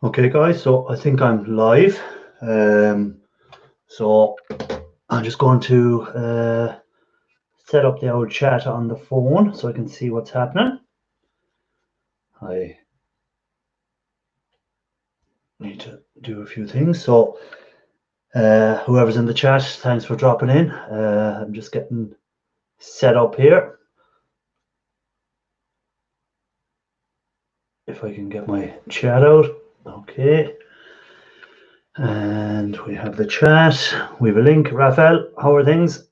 Okay, guys, so I think I'm live. So I'm just going to set up the old chat on the phone so I can see what's happening. I need to do a few things. So whoever's in the chat, thanks for dropping in. I'm just getting set up here. If I can get my chat out. Okay. And we have the chat. We have a link. Raphael, how are things?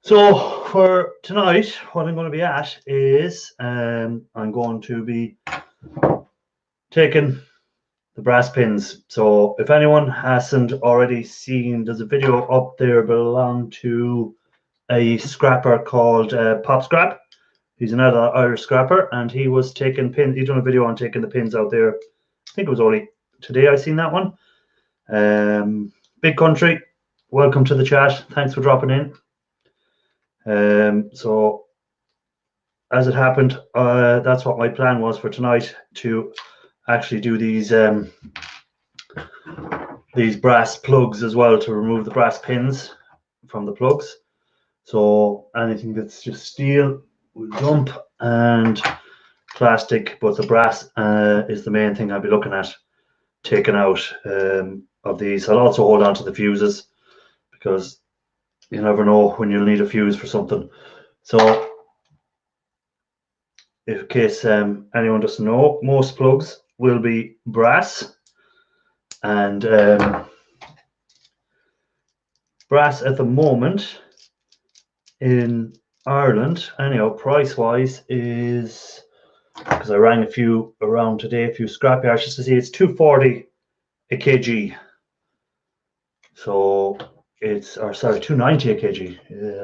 So for tonight, what I'm going to be at is I'm going to be taking the brass pins. So if anyone hasn't already seen, there's a video up there belong to a scrapper called Pop Scrap. He's another Irish scrapper, and he was taking pins. He's done a video on taking the pins out there. I think it was only today I seen that one. Big Country, welcome to the chat. Thanks for dropping in. So as it happened, that's what my plan was for tonight, to actually do these brass plugs as well, to remove the brass pins from the plugs. So anything that's just steel will dump, and plastic, but the brass is the main thing I'll be looking at taking out of these. I'll also hold on to the fuses, because you never know when you'll need a fuse for something. So in case anyone doesn't know, most plugs will be brass, and brass at the moment in Ireland, anyhow, price wise, is, because I rang a few around today, a few scrapyards, just to see, it's 240 a kg. So it's, or sorry, 290 a kg.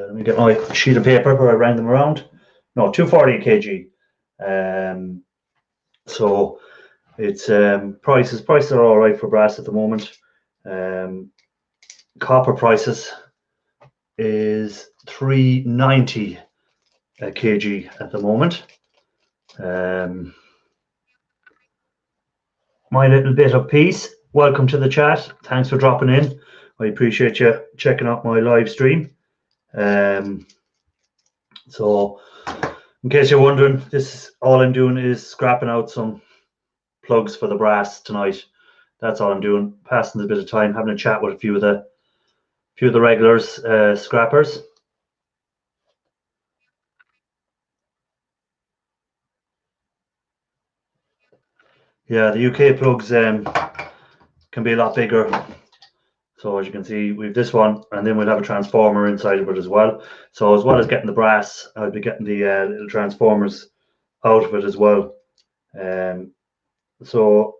Let me get my sheet of paper where I rang them around. No, 240 a kg. So it's prices are all right for brass at the moment. Copper prices is 390 a kg at the moment. My little bit of peace, welcome to the chat. Thanks for dropping in. I appreciate you checking out my live stream. So in case you're wondering, this, all I'm doing is scrapping out some plugs for the brass tonight. That's all I'm doing, passing a bit of time, having a chat with a few of the regulars, scrappers. Yeah, the UK plugs can be a lot bigger. So as you can see, we have this one, and then we'll have a transformer inside of it as well. So as well as getting the brass, I'll be getting the little transformers out of it as well. So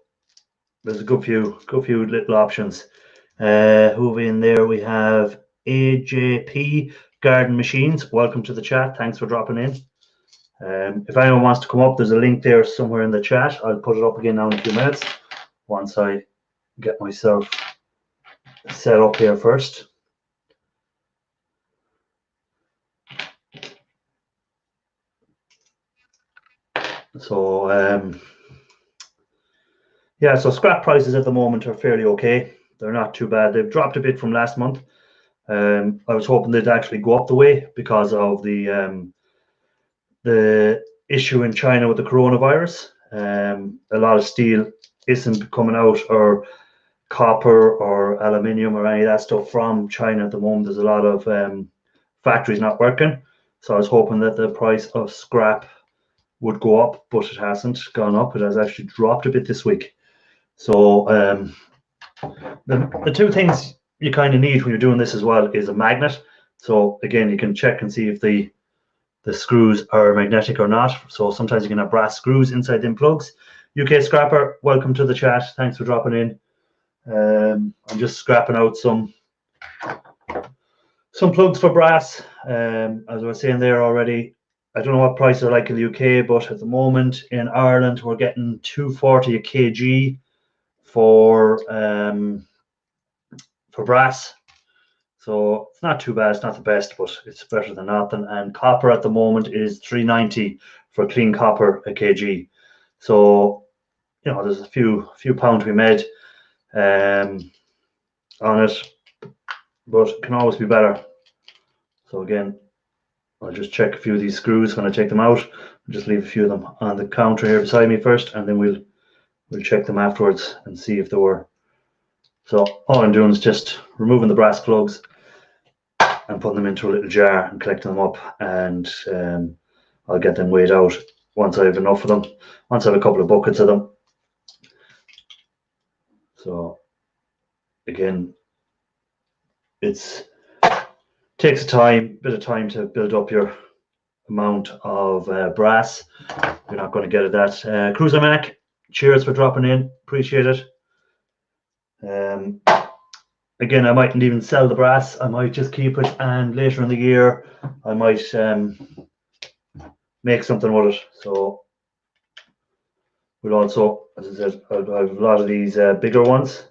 there's a good few little options. Who we in there? We have AJP Garden Machines. Welcome to the chat. Thanks for dropping in. If anyone wants to come up, there's a link there somewhere in the chat. I'll put it up again now in a few minutes, once I get myself set up here first. So yeah, so scrap prices at the moment are fairly okay. They're not too bad. They've dropped a bit from last month. I was hoping they'd actually go up the way because of the issue in China with the coronavirus. A lot of steel isn't coming out, or copper or aluminium or any of that stuff, from China at the moment. There's a lot of factories not working. So I was hoping that the price of scrap would go up, but it hasn't gone up. It has actually dropped a bit this week. So the two things you kind of need when you're doing this as well is a magnet. So again, you can check and see if the screws are magnetic or not. So sometimes you can have brass screws inside them plugs. UK Scrapper, welcome to the chat. Thanks for dropping in. I'm just scrapping out some plugs for brass. As I was saying there already, I don't know what prices are like in the UK, but at the moment in Ireland we're getting 240 a kg for brass. So it's not too bad. It's not the best, but it's better than nothing. And copper at the moment is 390 for clean copper a kg. So you know, there's a few pounds we made on it, but it can always be better. So again, I'll just check a few of these screws when I take them out. I'll just leave a few of them on the counter here beside me first, and then we'll check them afterwards and see if they were. So all I'm doing is just removing the brass plugs and putting them into a little jar and collecting them up, and I'll get them weighed out once I have enough of them, once I have a couple of buckets of them. So again, it takes a bit of time to build up your amount of brass. You're not going to get it that. Cruiser Mac, cheers for dropping in, appreciate it. Again, I mightn't even sell the brass, I might just keep it, and later in the year I might make something with it. So we'll also, as I said, I have a lot of these bigger ones,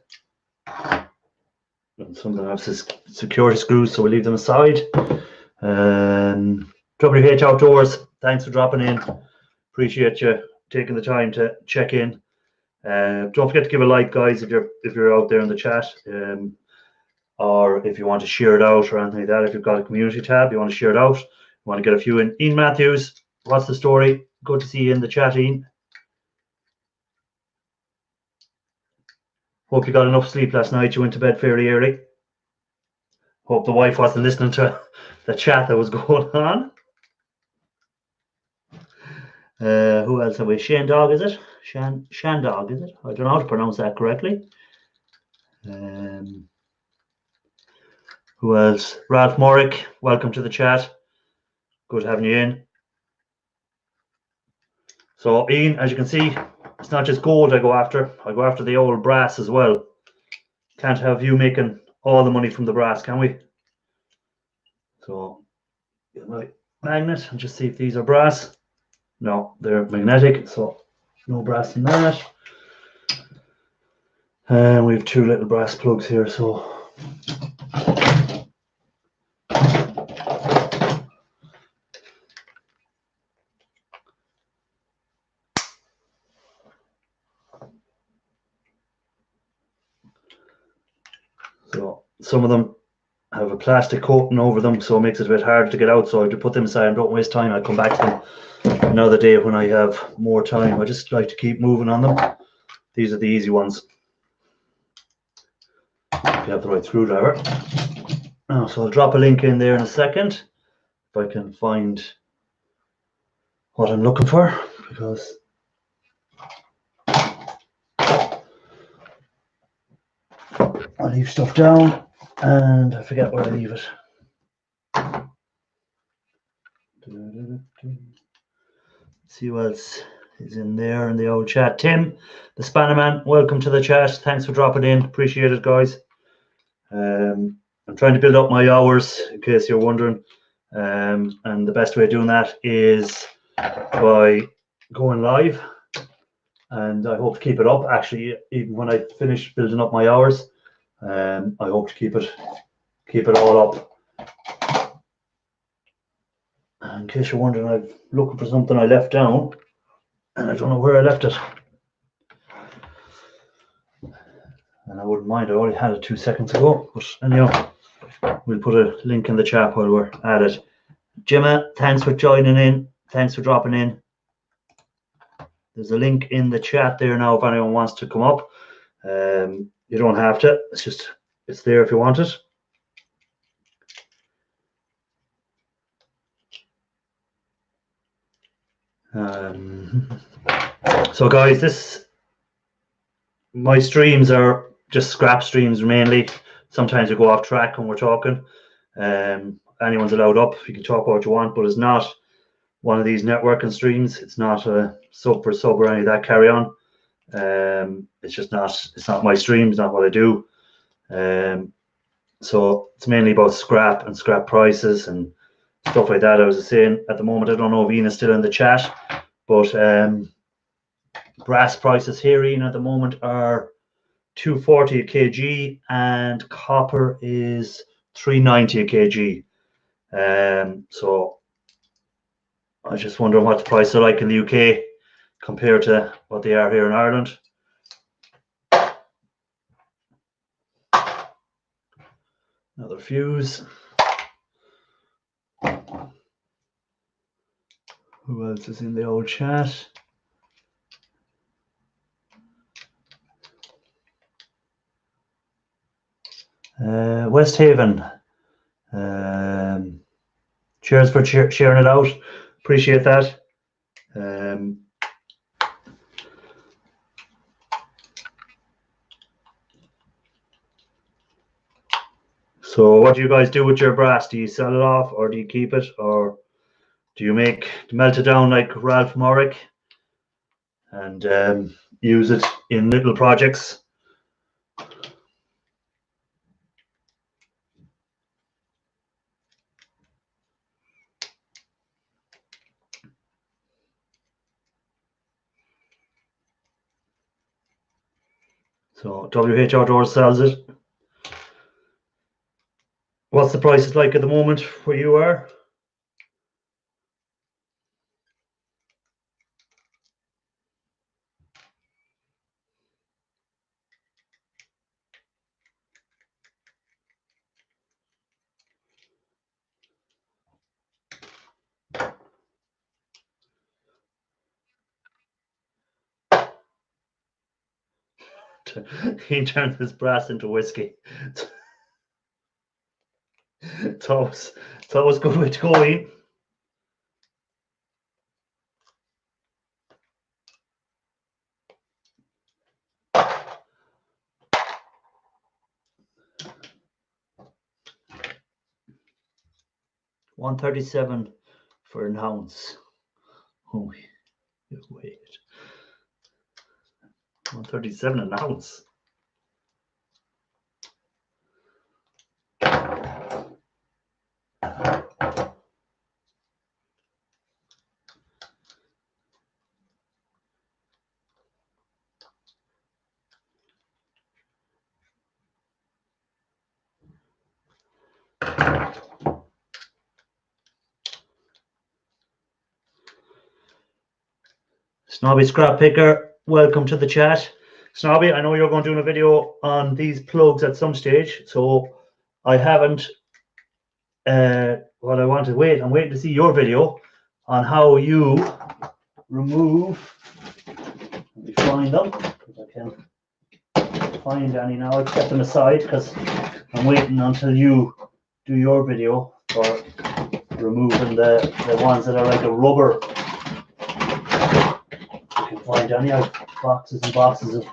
and some of them have security screws, so we'll leave them aside. WH Outdoors, thanks for dropping in, appreciate you taking the time to check in. Don't forget to give a like, guys, if you're out there in the chat, or if you want to share it out or anything like that. If you've got a community tab, you want to share it out, you want to get a few in. Ian Matthews, what's the story? Good to see you in the chat, Ian. Hope you got enough sleep last night. You went to bed fairly early. Hope the wife wasn't listening to the chat that was going on. Who else have we? Shane Dog, is it? Shan Dog, is it? I don't know how to pronounce that correctly. Who else? Ralph Morrick, welcome to the chat. Good having you in. So, Ian, as you can see, it's not just gold I go after the old brass as well. Can't have you making all the money from the brass, can we? So, get my magnet and just see if these are brass. No, they're magnetic, so no brass in that. And we have two little brass plugs here, so some of them have a plastic coating over them, so it makes it a bit hard to get out. So I have to put them aside and don't waste time. I'll come back to them another day when I have more time. I just like to keep moving on them. These are the easy ones. If you have the right screwdriver. So I'll drop a link in there in a second if I can find what I'm looking for, because I leave stuff down and I forget where I leave it. See who else is in there in the old chat. Tim, the Spannerman, welcome to the chat. Thanks for dropping in. Appreciate it, guys. I'm trying to build up my hours, in case you're wondering. And the best way of doing that is by going live. And I hope to keep it up. Actually, even when I finish building up my hours, I hope to keep it all up. And in case you're wondering, I'm looking for something I left down, and I don't know where I left it. And I wouldn't mind, I already had it 2 seconds ago. But anyhow, we'll put a link in the chat while we're at it. Gemma, thanks for joining in. Thanks for dropping in. There's a link in the chat there now if anyone wants to come up. You don't have to. It's there if you want it. So guys, my streams are just scrap streams mainly. Sometimes we go off track when we're talking. Anyone's allowed up. You can talk what you want, but it's not one of these networking streams. It's not a sub for sub or any of that carry on. It's not my stream. It's not what I do. So it's mainly about scrap and scrap prices and stuff like that. I was saying at the moment, I don't know if Ian is still in the chat, but brass prices here, Ian, at the moment are $240 a kg, and copper is $390 a kg. So I just wonder what the prices are like in the UK compared to what they are here in Ireland. Another fuse. Who else is in the old chat? West Haven. Cheers for sharing it out. Appreciate that. So what do you guys do with your brass? Do you sell it off, or do you keep it, or do you melt it down like Ralph Morrick and use it in little projects? So WH Outdoors sells it. What's the prices like at the moment where you are? He turned his brass into whiskey. It's always a good way to go, Ian. $137 for an ounce. Oh, wait. $137 an ounce. Snobby Scrap Picker, welcome to the chat. Snobby, I know you're going to do a video on these plugs at some stage, so I haven't. What I want to wait, I'm waiting to see your video on how you remove. Let me find them, if I can find any now. I'll set them aside because I'm waiting until you do your video for removing the ones that are like a rubber. You can find any boxes and boxes of.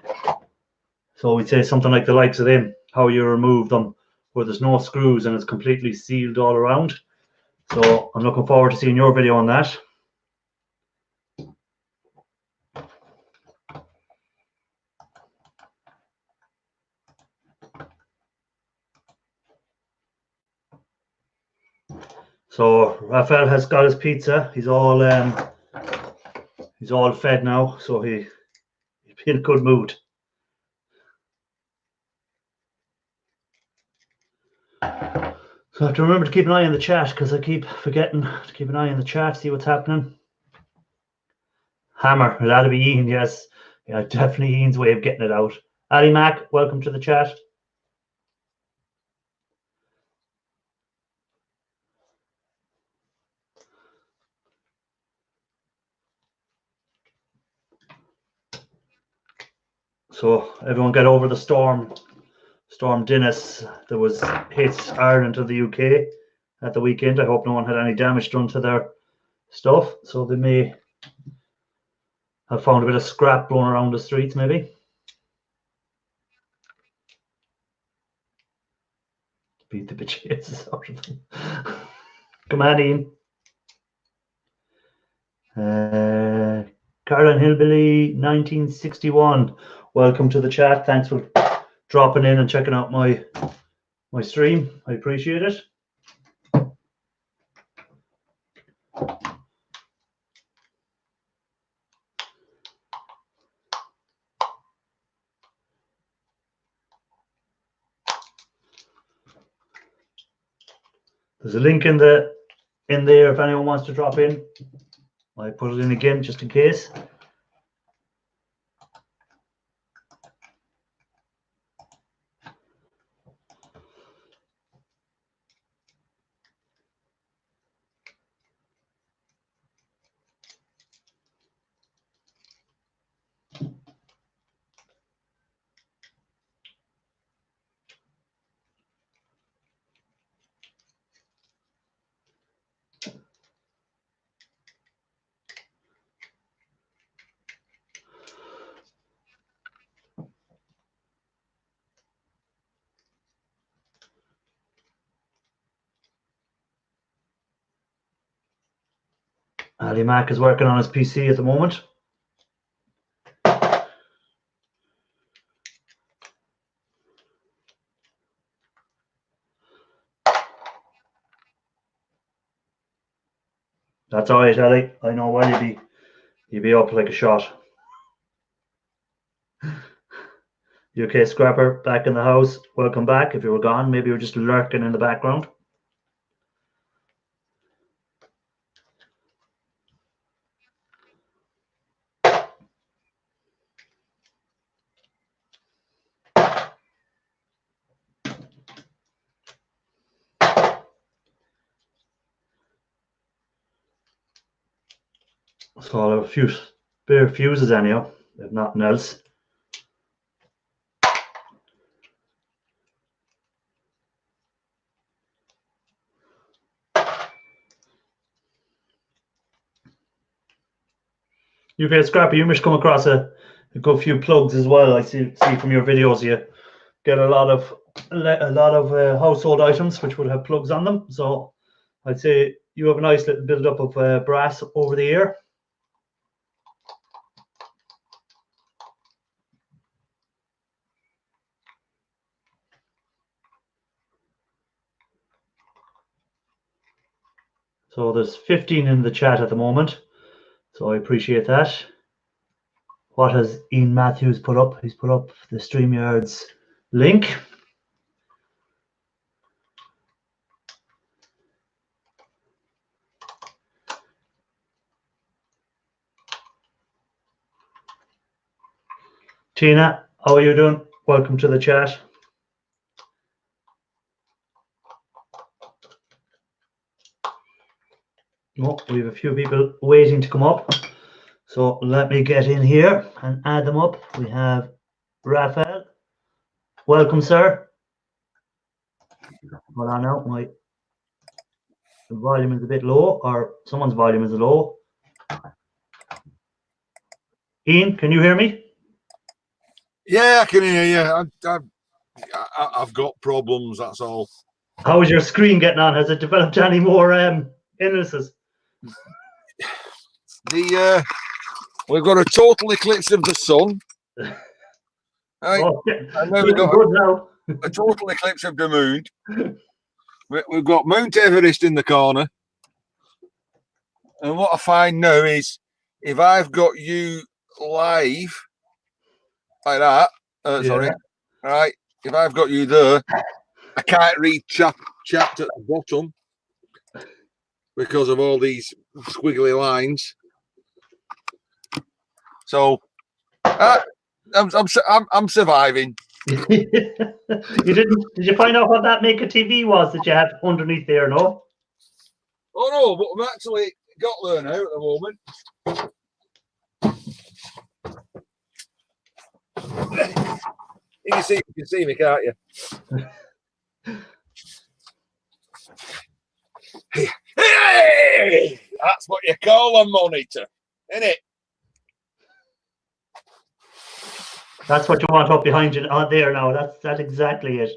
So we'd say something like the likes of them, how you remove them where there's no screws and it's completely sealed all around. So I'm looking forward to seeing your video on that. So Raphael has got his pizza. He's all fed now, so he's in a good mood. So I have to remember to keep an eye on the chat because I keep forgetting to keep an eye on the chat, see what's happening. Hammer, that'll be Ian, yes. Yeah, definitely Ian's way of getting it out. Ali Mac, welcome to the chat. So everyone get over the storm Dennis that was hit Ireland to the UK at the weekend. I hope no one had any damage done to their stuff. So they may have found a bit of scrap blown around the streets, maybe. Beat the bejesus out of them. Come on, Ian. Caroline Hillbilly 1961. Welcome to the chat. Thanks for dropping in and checking out my stream. I appreciate it. There's a link in there if anyone wants to drop in. I put it in again just in case. Ali Mac is working on his PC at the moment. That's all right, Ali. I know why you'd be up like a shot. UK Scrapper back in the house. Welcome back. If you were gone, maybe you were just lurking in the background. So I'll have a few spare fuses anyhow, if nothing else. UK Scrapper, you must come across a good few plugs as well. I see from your videos you get a lot of household items which would have plugs on them. So I'd say you have a nice little build up of brass over the year. So there's 15 in the chat at the moment, so I appreciate that. What has Ian Matthews put up? He's put up the StreamYard's link. Tina, how are you doing? Welcome to the chat. Oh, we have a few people waiting to come up. So let me get in here and add them up. We have Raphael. Welcome, sir. Hold on now, my volume is a bit low, or someone's volume is low. Ian, can you hear me? Yeah, I can hear you. I've got problems, that's all. How is your screen getting on? Has it developed any more illnesses? We've got a total eclipse of the sun. Right? Oh, yeah. And then we've got a total eclipse of the moon. We've got Mount Everest in the corner. And what I find now is if I've got you live like that, sorry, right? If I've got you there, I can't read chat at the bottom because of all these squiggly lines. So I'm surviving. Did you find out what that Maker TV was that you had underneath there? No. Oh no, but I've actually got there now at the moment. You can see me, can't you? Hey, that's what you call a monitor, isn't it? That's what you want up behind you out there now. That's exactly it.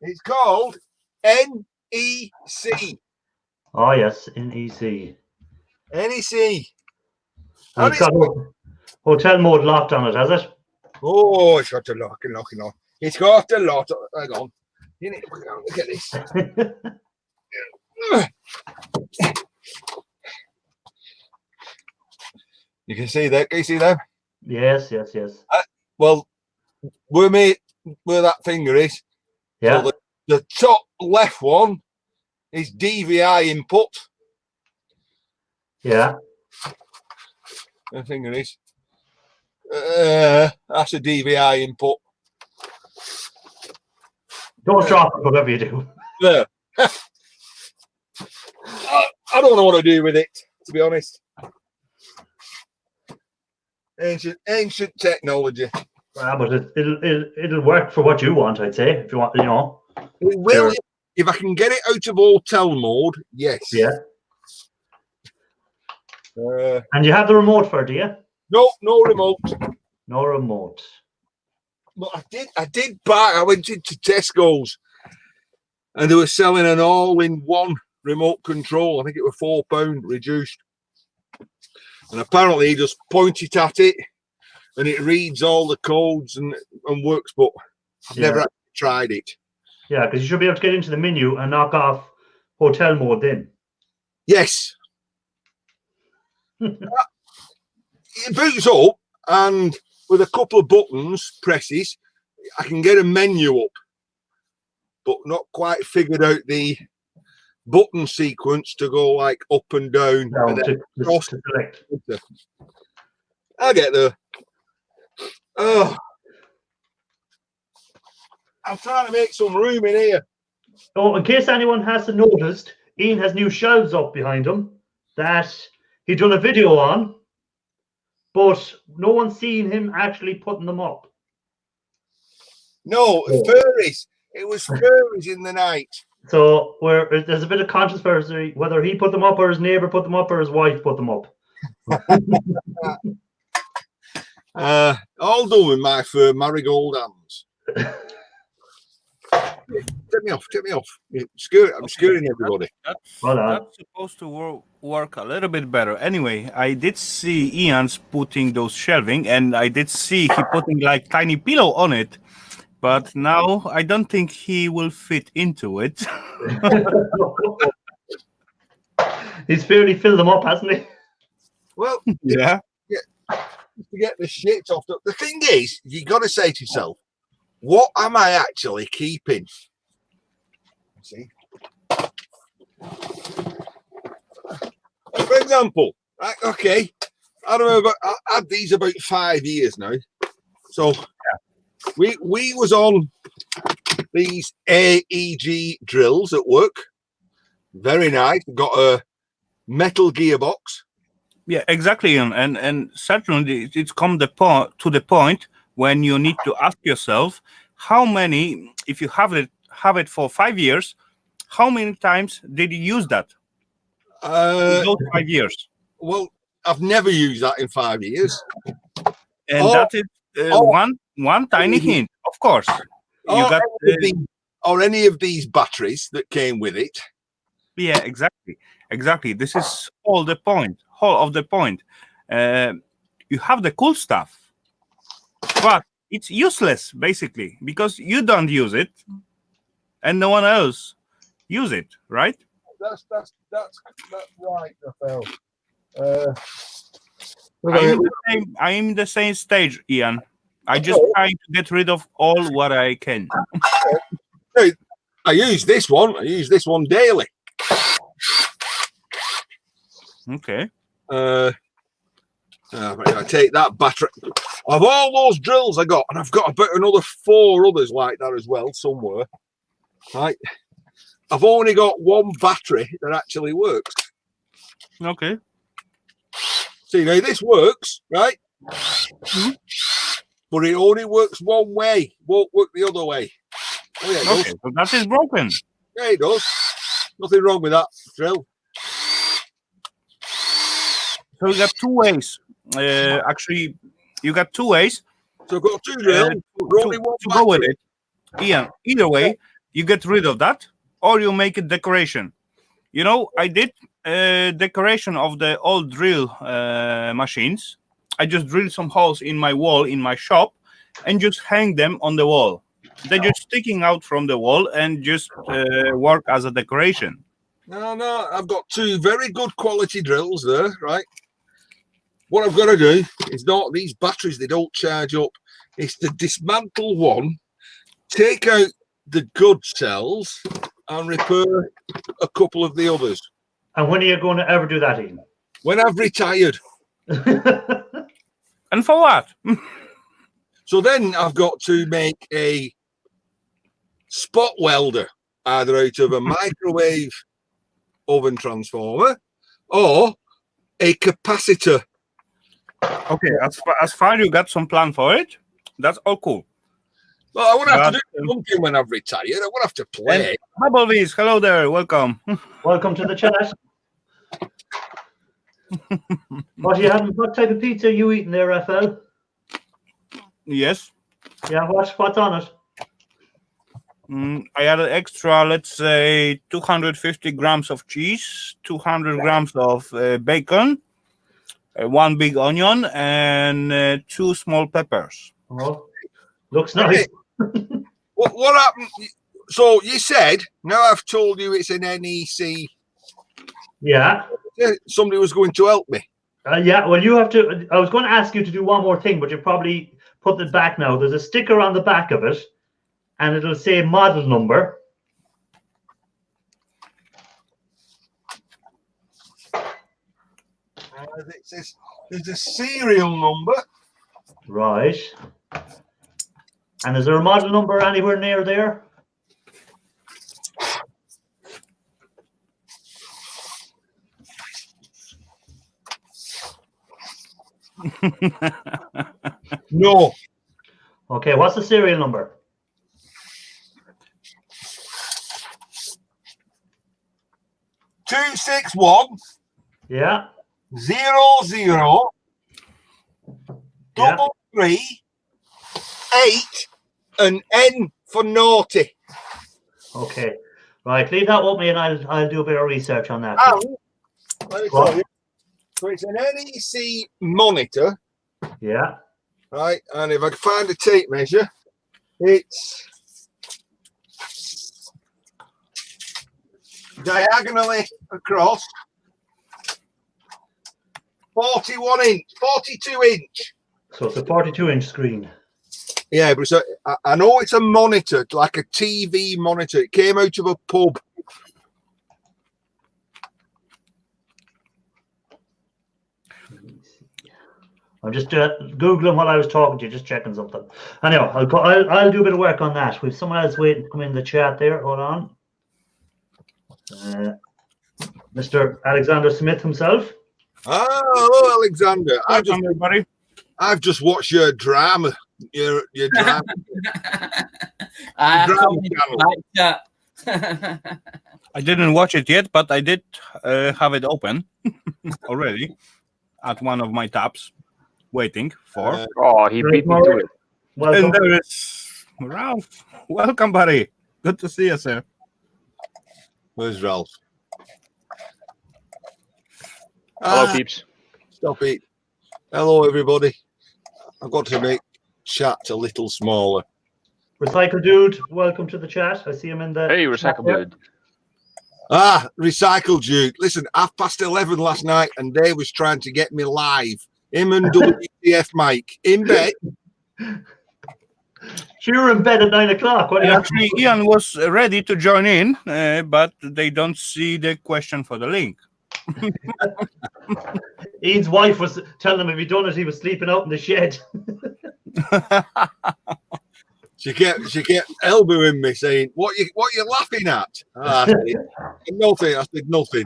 It's called NEC. Oh yes, NEC. NEC. And it's got hotel mode locked on it, has it? Oh, it's got a lock. It's got a lot. Hang on. Look at this. You can see that. Can you see that? Yes. Well, where that finger is. Yeah. So the top left one is DVI input. Yeah. The finger is. That's a DVI input. Don't drop it, whatever you do. There. I don't know what to do with it, to be honest. Ancient technology. Yeah, but it'll work for what you want, I'd say. If you want, you know. It will, if I can get it out of hotel mode, yes. Yeah. And you have the remote for it, do you? No remote. No remote. But I did buy. I went into Tesco's, and they were selling an all-in-one remote control. I think it was £4 reduced. And apparently he just points it at it and it reads all the codes and works, but I've never actually tried it. Yeah, because you should be able to get into the menu and knock off hotel mode then. Yes. It boots up, and with a couple of buttons, presses, I can get a menu up, but not quite figured out the button sequence to go like up and down. No, And then to select. I get there. Oh, I'm trying to make some room in here. Oh, in case anyone hasn't noticed, Ian has new shelves up behind him that he done a video on, but no one's seen him actually putting them up. No, furries. It was furries in the night. So there's a bit of controversy whether he put them up or his neighbor put them up or his wife put them up. All done with my fur marigold hands. Take me off. I'm scaring everybody. That's supposed to work a little bit better. Anyway, I did see Ian's putting those shelving, and I did see he putting like tiny pillow on it. But now I don't think he will fit into it. He's fairly filled them up, hasn't he? Well, yeah. To get the shit off. The thing is, you got to say to yourself, what am I actually keeping? See? For example, right, okay, I had these about 5 years now. So we was on these AEG drills at work. Very nice. Got a metal gearbox. Yeah, exactly, and certainly it's come to the point when you need to ask yourself how many, if you have it for 5 years, how many times did you use that? Those 5 years. Well, I've never used that in 5 years. And that is one tiny hint, of course. You got or any of these batteries that came with it. Yeah, exactly. This is all of the point. You have the cool stuff, but it's useless basically because you don't use it, and no one else use it, right? That's right, Raphael. I'm in the same stage, Ian. I just trying to get rid of all what I can. I use this one. I use this one daily. Okay. I take that battery. Of all those drills I got, and I've got about another 4 others like that as well somewhere. Right. I've only got one battery that actually works. Okay. See, now this works, right? Mm-hmm. But it only works one way. Won't work the other way. Oh, yeah, okay, so that is broken. Yeah, it does. Nothing wrong with that drill. So you got 2 ways. Actually, you got 2 ways. So I've got 2 drills. To go with it. Yeah. Either way, you get rid of that, or you make it decoration. You know, I did decoration of the old drill machines. I just drilled some holes in my wall in my shop, and just hang them on the wall. They're just sticking out from the wall and just work as a decoration. No, I've got 2 very good quality drills there, right? What I've got to do is not these batteries, they don't charge up. It's to dismantle one, take out the good cells, and repair a couple of the others. And when are you going to ever do that, Ian? When I've retired. And for what? So then I've got to make a spot welder, either out of a microwave oven transformer or a capacitor. Okay, as far you got some plan for it, that's all cool. Well, I won't have to do something when I've retired. I won't have to play. Bubblebees, hello there, welcome. Welcome to the chat. What are you having? What type of pizza are you eating there, Raphael? Yes. Yeah, what's on it? I added extra, let's say, 250 grams of cheese, 200 grams of bacon, 1 big onion, and 2 small peppers. Oh, looks nice. What happened? So you said, now I've told you it's an NEC. Yeah. Somebody was going to help me. Yeah, well, you have to. I was going to ask you to do one more thing, but you probably put it back now. There's a sticker on the back of it, and it'll say model number. It says there's a serial number. Right. And is there a model number anywhere near there? No. Okay, what's the serial number? Two 6 1 Yeah. 0 0 Yeah. 3 3 8 and N for naughty. Okay. Right, leave that with me, and I'll do a bit of research on that. And let me tell you, so it's an NEC monitor, Yeah. right? And if I can find a tape measure, it's diagonally across 41 inch, 42 inch. So it's a 42-inch screen. Yeah, but I know it's a monitor, like a TV monitor. It came out of a pub. I'm just Googling while I was talking to you, just checking something. Anyway, I'll do a bit of work on that. We've someone else waiting to come in the chat there. Hold on. Mr. Alexander Smith himself. Ah, hello, Alexander. Welcome, everybody. I've just watched your drama. Your drama. I didn't watch it yet, but I did have it open already at one of my tabs, waiting for. He beat me to it. Welcome. And there is Ralph. Welcome, buddy. Good to see you, sir. Where's Ralph? Hello, peeps. Stop it. Hello, everybody. I've got to make chat a little smaller. Recycle Dude, welcome to the chat. I see him in the. Hey, Recycle Dude. Ah, Recycle Dude. Listen, 11:30 last night, and Dave was trying to get me live. Him and WTF Mike in bed. You were in bed at 9 o'clock. What do you Actually, Ian was ready to join in, but they don't see the question for the link. Ian's wife was telling him if he'd done it, he was sleeping out in the shed. She kept elbowing me, saying, "What you laughing at?" I said, nothing. I said nothing.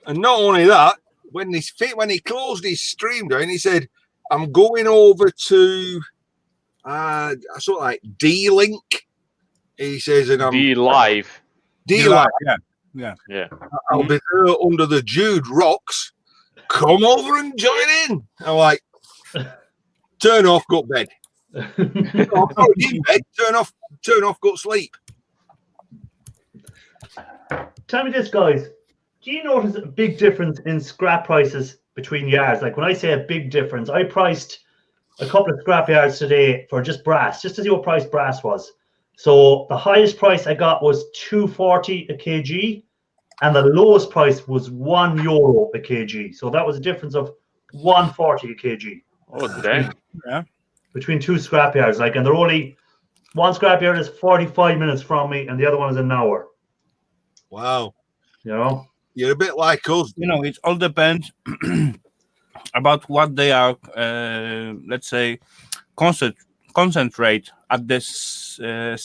And not only that, when he closed his stream down, he said, "I'm going over to sort of like D-Link." He says, "And I'm D-Live. D-Live. Yeah. I'll be there under the Jude Rocks. Come over and join in." I'm like, turn off, go to bed. Oh, in bed, turn off, go to sleep. Tell me this, guys. Do you notice a big difference in scrap prices between yards? Like when I say a big difference, I priced a couple of scrap yards today for just brass, just to see what price brass was. So the highest price I got was $2.40 a kg, and the lowest price was €1 a kg. So that was a difference of $1.40 a kg. Oh, dang. Yeah. Between two scrap yards, like, and they're only one scrap yard is 45 minutes from me, and the other one is an hour. Wow, You know, you're a bit like us. You know, it all depends about what they are, let's say, concentrate at this at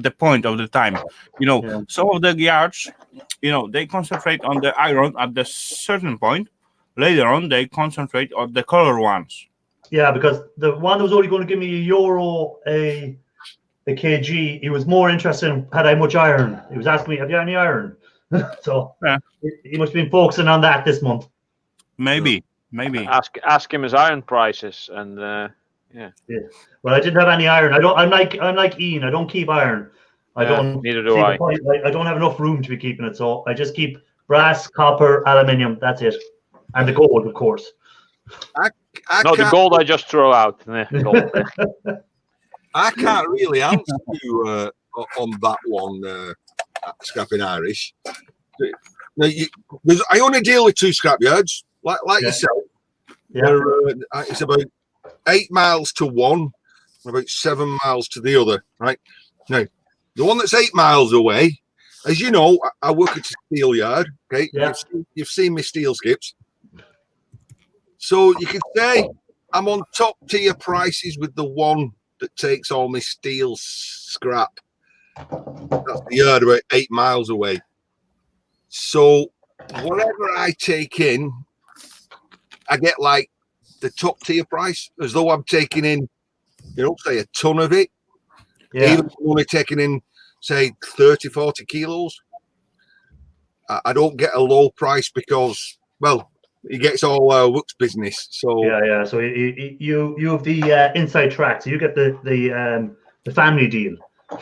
the point of the time. You know, Yeah. some of the yards, you know, they concentrate on the iron at the certain point. Later on, they concentrate on the color ones. yeah, because the one that was only going to give me €1 a kg, he was more interested in had I much iron. He was asking me, "Have you any iron?" So Yeah. he must have been focusing on that this month. Maybe. Ask him his iron prices, and Well, I didn't have any iron. I'm like Ian. I don't keep iron. I don't. neither do see the I. point. I don't have enough room to be keeping it, so I just keep brass, copper, aluminium. That's it, and the gold, of course. I No, the can't, gold I just throw out. Gold. I can't really answer you on that one, Scrapping Irish. Now, I only deal with 2 scrapyards, like Yeah. yourself. Yeah. Where, it's about 8 miles to one, and about 7 miles to the other. Right now, the one that's 8 miles away, as you know, I work at a steel yard. Okay, Yeah. you've seen me steel skips. So you could say I'm on top tier prices with the one that takes all my steel scrap. That's the yard about 8 miles away. So whatever I take in, I get like the top tier price, as though I'm taking in, say a ton of it. Yeah. Even if I'm only taking in, say, 30, 40 kilos. I don't get a low price because, well, he gets all works business. So Yeah. So you have the inside track, so you get the family deal.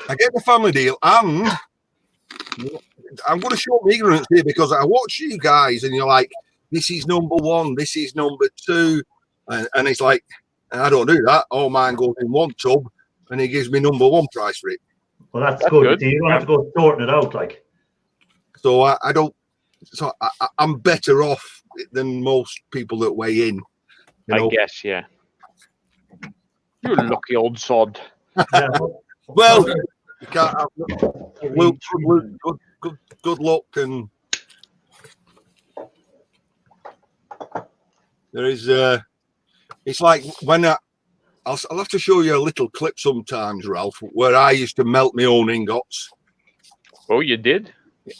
I get the family deal, and I'm going to show my ignorance here because I watch you guys, and you're like, this is number 1, this is number 2, and it's like, I don't do that. All mine goes in one tub, and he gives me number 1 price for it. Well, that's That's good. good. See, you don't have to go sorting it out, like. So I don't. So I'm better off than most people that weigh in. I guess, yeah. You lucky old sod. Yeah. Well, you can't have good luck, and there is. It's like when I'll have to show you a little clip sometimes, Ralph, where I used to melt my own ingots. Oh, you did?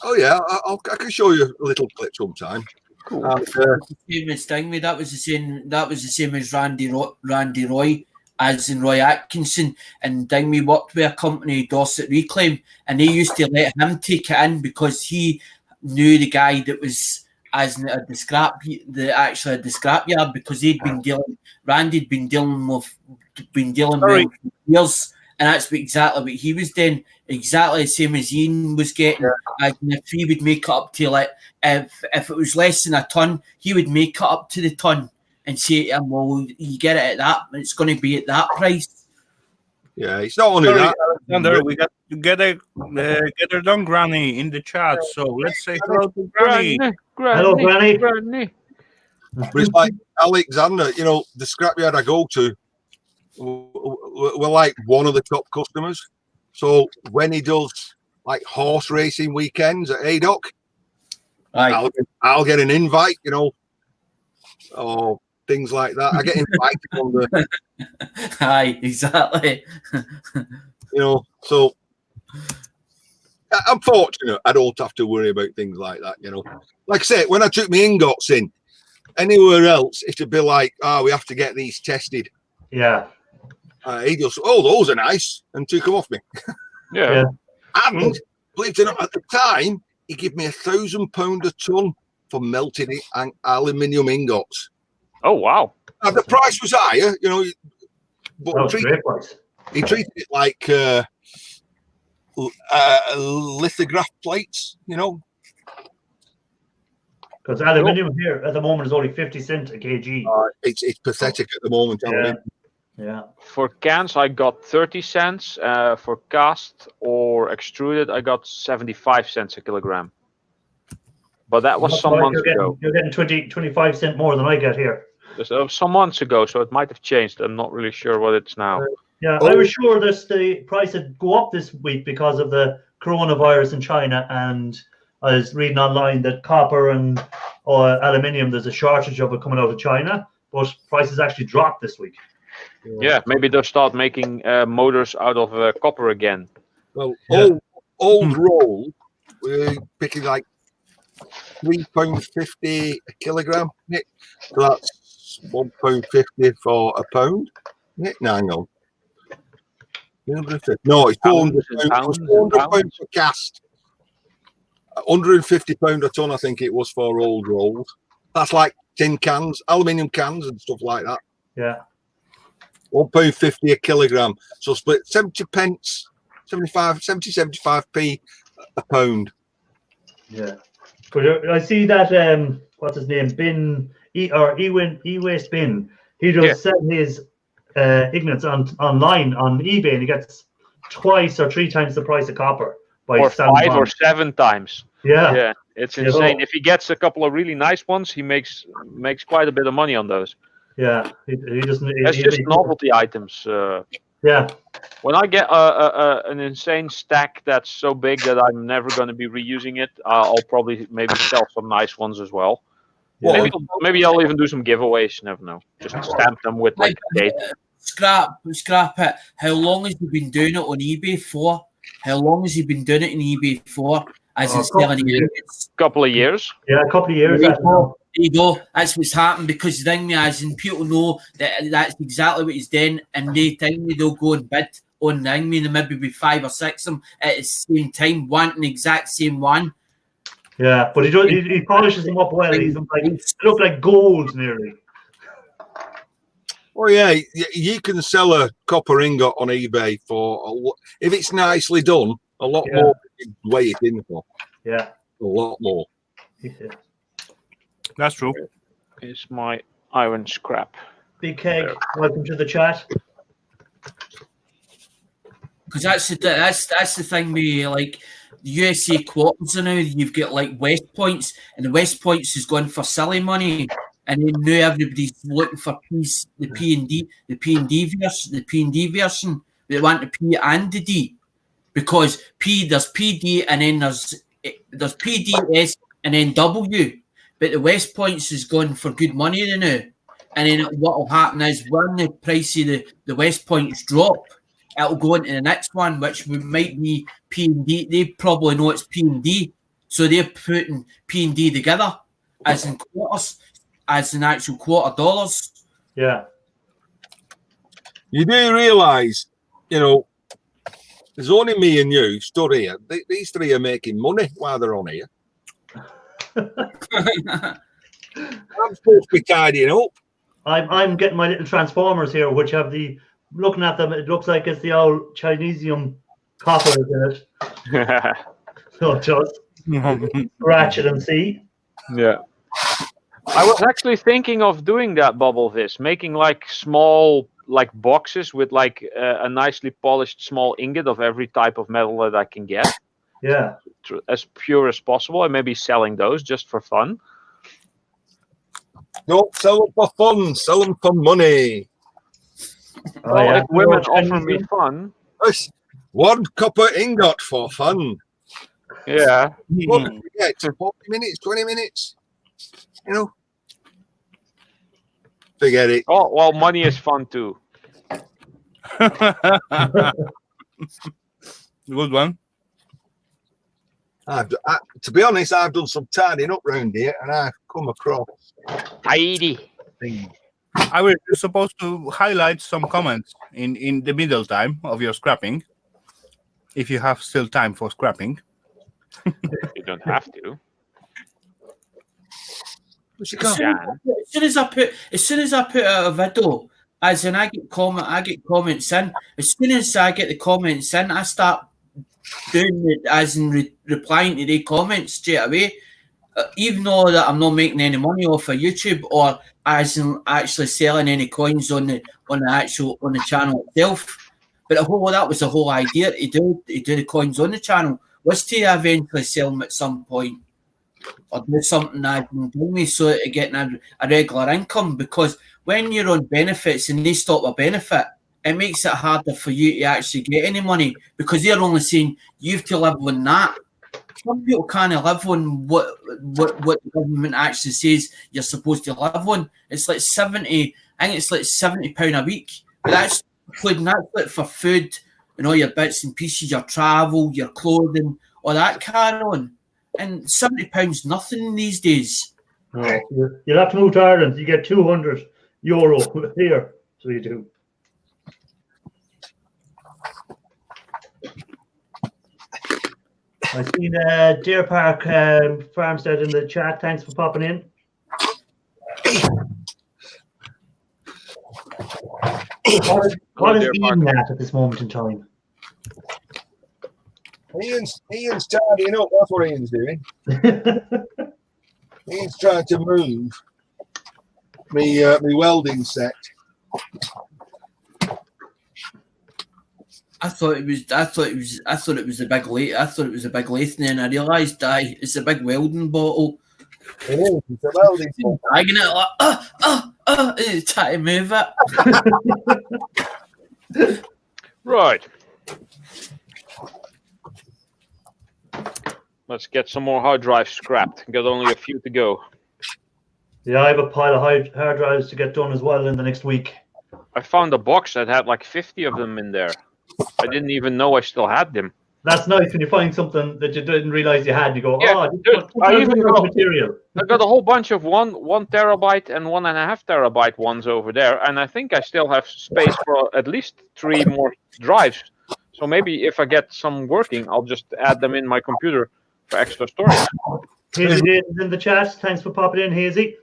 Oh yeah, I can show you a little clip sometime. Cool. Same as Stingray. That was the same as Randy Roy, as in Roy Atkinson, and Dingray worked with a company, Dorset Reclaim, and they used to let him take it in because he knew the guy that was as at the scrapyard, because Randy'd been dealing with for years, and that's exactly what he was doing, exactly the same as Ian was getting. And if he would make it up to, like, if it was less than a ton, he would make it up to the ton and say to him, well, you get it at that, it's going to be at that price. Yeah, it's not only Sorry, that. Alexander, we got to get her done, Granny, in the chat. So let's say hello to Granny. Hello, Granny. But it's like Alexander, the scrapyard I go to, we're like one of the top customers. So when he does like horse racing weekends at Haydock, I'll get an invite, or things like that. I get invited on the. Aye, exactly. So I'm fortunate. I don't have to worry about things like that. Like I said, when I took my ingots in, anywhere else, it'd be like, we have to get these tested. Yeah. He just, those are nice, and took them off me. Yeah. And believe it or not, at the time, he gave me £1,000 a ton for melted aluminium ingots. Oh, wow. Now, the price was higher, but That was a great price. he treated it like lithograph plates, Because aluminium here at the moment is only 50 cents a kg. It's pathetic at the moment. Yeah. For cans, I got 30 cents. For cast or extruded, I got 75 cents a kilogram. But that was some months ago. You're getting 25 cents more than I get here. Some months ago, so it might have changed. I'm not really sure what it's now. Yeah, I was sure the price would go up this week because of the coronavirus in China, and I was reading online that copper and aluminium, there's a shortage of it coming out of China, but prices actually dropped this week. Yeah, maybe they'll start making motors out of copper again. Well, old roll, we're picking like £3.50 a kilogram. So that's £1.50 for a pound. No, hang on. No, it's £400 for cast. £150 a ton, I think it was, for old rolls. That's like tin cans, aluminium cans, and stuff like that. Yeah. £1.50 a kilogram. So split 70 pence 75p a pound. Yeah. But I see that what's his name? E-Waste Bin. He just sell his ignites online on eBay, and he gets twice or three times the price of copper. Or 5 or 7 times. Yeah. It's insane. If he gets a couple of really nice ones, he makes quite a bit of money on those. Yeah, he doesn't. That's just novelty items. Yeah. When I get an insane stack that's so big that I'm never going to be reusing it, I'll probably maybe sell some nice ones as well. Yeah. Maybe I'll even do some giveaways. You never know. Just stamp them with like a date. Scrap it. How long has he been doing it on eBay for? How long has he been doing it on eBay for? As in selling units? Couple of years. Yeah, a couple of years. There you go. That's what's happened, because the thing as in people know that's exactly what he's doing, and they think they'll go and bid on the thing. There maybe be 5 or 6 of them at the same time, wanting the exact same one. Yeah, but he polishes them up well. He's like, they look like gold nearly. Oh yeah, you can sell a copper ingot on eBay for if it's nicely done, a lot more than you weigh it in for. Yeah, a lot more. Yeah. That's true. Is my iron scrap. Big Keg, welcome to the chat. Because that's the thing with like the USA quarters now. You've got like West Points, and the West Points is going for silly money, and then now everybody's looking for the P and D version. They want the P and the D, because there's PD and then there's PDS and then W. But the West Points is going for good money now. And then what will happen is when the price of the West Points drop, it'll go into the next one, which might be P and D. They probably know it's P and D, so they're putting P and D together as in quarters, as in actual quarter dollars. Yeah. You do realise, there's only me and you stood here. These three are making money while they're on here. I'm supposed to be tidying up. I'm getting my little transformers here, which have looking at them, it looks like it's the old Chinesium copper in it. So just scratch it and see. Yeah. I was actually thinking of doing that, Bubble Vis, making like small boxes with like a nicely polished small ingot of every type of metal that I can get. Yeah. As pure as possible, and maybe selling those just for fun. Don't sell them for fun, sell them for money. Well, if women offer me fun. 1 copper ingot for fun. Yeah. What, 40 minutes, 20 minutes. Forget it. Oh, well, money is fun too. Good one. To be honest, I've done some tidying up round here, and I've come across Tidy. things. I was supposed to highlight some comments in the middle time of your scrapping, if you have still time for scrapping. You don't have to. As soon as I put out a video, as in I get comments in. As soon as I get the comments in, I start doing it, as in replying to the comments straight away. Even though that I'm not making any money off of YouTube, or as in actually selling any coins on the channel itself. But that was the whole idea to do the coins on the channel, was to eventually sell them at some point, or do something I've been doing so to get a regular income. Because when you're on benefits and they stop a benefit, it makes it harder for you to actually get any money, because they're only saying you have to live on that. Some people can't live on what the government actually says you're supposed to live on. It's like £70 a week. But that's including that for food and all your bits and pieces, your travel, your clothing, all that carry on. And £70 nothing these days. No, you'll have to move to Ireland. You get €200 here. So you do. I've seen Deer Park Farmstead in the chat. Thanks for popping in. What is Ian at this moment in time? Ian's tidying up. That's what Ian's doing. Ian's trying to move me welding set. I thought it was a big lathe. I thought it was a big lathe, and then I realised it's a big welding bottle. It is. It's a welding set. Dragging it like trying to move it. Right. Let's get some more hard drives scrapped. Got only a few to go. Yeah, I have a pile of hard drives to get done as well in the next week. I found a box that had like 50 of them in there. I didn't even know I still had them. That's nice when you find something that you didn't realize you had. You go, Yeah, oh, dude, I even got- material. I got a whole bunch of 1 terabyte and 1.5 terabyte ones over there, and I think I still have space for at least 3 more drives. So maybe if I get some working, I'll just add them in my computer for extra storage. Hazy is in the chat. Thanks for popping in, Hazy.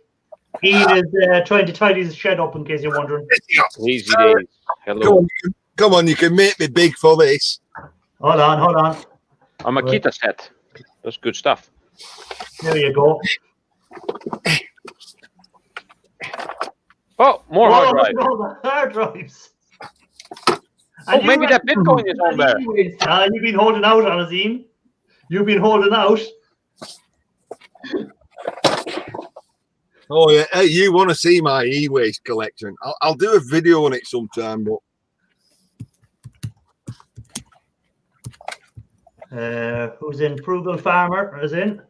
Ian is trying to tidy his shed up, in case you're wondering. Easy days. Hello. Come on, you can make me big for this. Hold on. A Makita set. That's good stuff. There you go. Oh, more hard drive. All the hard drives. Oh, maybe that Bitcoin is on there. You've been holding out on us, Ian. You've been holding out. Oh yeah, hey, you want to see my e-waste collection? I'll do a video on it sometime. But who's in? Frugal Farmer is in.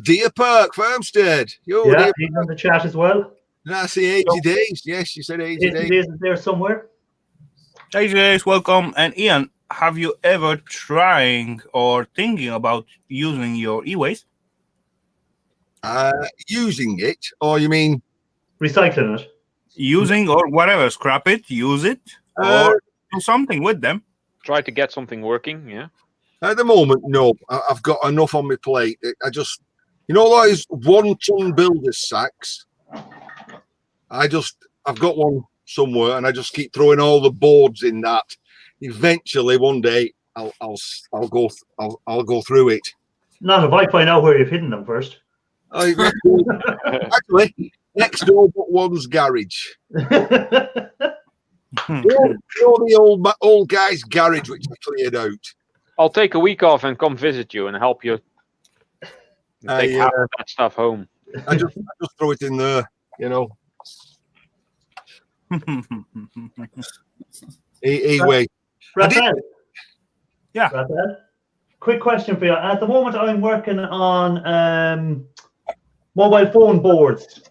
Deer Park Farmstead. Yo, Yeah, Deer he's in the chat as well. I see 80 days. Yes, you said 80 days. Days is there somewhere. Hey guys, welcome. And Ian, have you ever trying or thinking about using your e-waste? Using it, or you mean Recycling it. Using or whatever, scrap it, use it, or do something with them. Try to get something working, yeah. at the moment? No, I've got enough on my plate. I just, you know, those 1 ton builder's sacks. I've got one somewhere, and I just keep throwing all the boards in that. Eventually, one day, I'll go through it. Not if I find out where you've hidden them first. Actually, next door but one's garage. You know the old guy's garage which I cleared out. I'll take a week off and come visit you and help you take half of that stuff home. I just throw it in there, you know. Anyway, Raphael. Yeah. Raphael, quick question for you. At the moment, I'm working on mobile phone boards,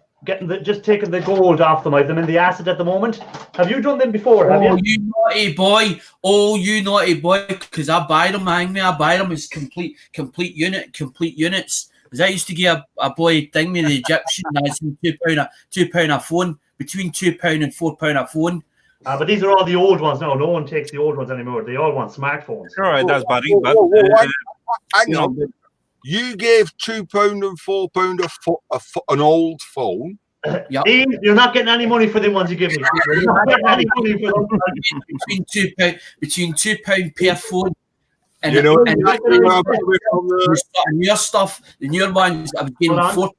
just taking the gold off them. I've them in the acid at the moment. Have you done them before? Have you? You naughty boy! Oh, you naughty boy! Because I buy them, hang me. I buy them as complete units. Because I used to get a boy thing with the Egyptian. That's £2 a phone, between £2 and £4 a phone. But these are all the old ones now. No one takes the old ones anymore. They all want smartphones. All right, that's buddy. But hang on. You gave £2 and £4 an old phone. Yep. Ian, you're not getting any money for the ones you give me. You're not getting any money for them. between £2 per phone. And, you know, and the newer stuff, the newer ones, I was getting £4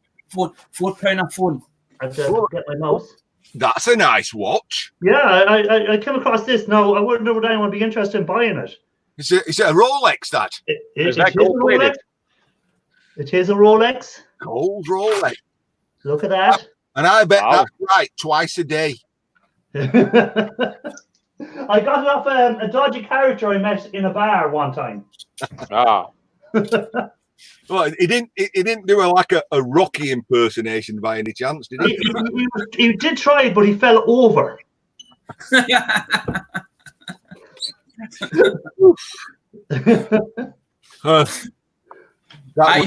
a phone. I have to get my mouse. That's a nice watch. Yeah, I came across this. Now, I wonder would anyone be interested in buying it. Is it a Rolex, that? Is that gold-plated? It is a Rolex. Gold Rolex. Look at that. And I bet that's right, twice a day. I got it off a dodgy character I met in a bar one time. Ah. Well, he didn't do a Rocky impersonation by any chance, did he? He did try it, but he fell over. I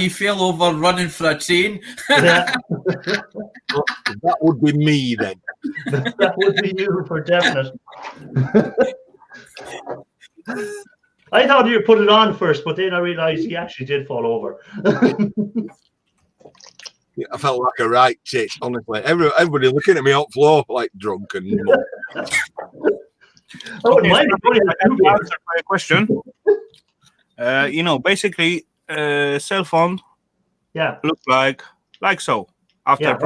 fell over running for a train. Yeah. That would be me then. That would be you for definite. I thought you put it on first, but then I realized he actually did fall over. I felt like a right tit, honestly. Everybody looking at me on the floor like drunk and I wouldn't mind. To answer my question, basically, cell phone Yeah. look like so after. Yeah,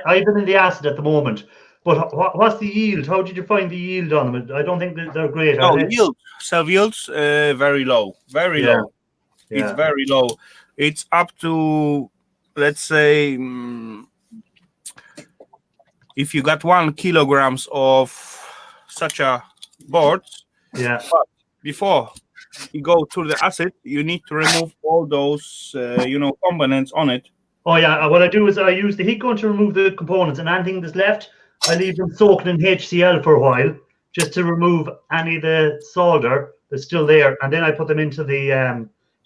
I've been in the acid at the moment. But what's the yield? How did you find the yield on them? I don't think that they're great. No, Are they? self yields very low, very Yeah. low. It's very low. It's up to, let's say, if you got 1 kilograms of such a board, Yeah. but before you go through the acid, you need to remove all those, components on it. Oh yeah. What I do is I use the heat gun to remove the components, and anything that's left, I leave them soaked in HCl for a while, just to remove any of the solder that's still there, and then I put them into the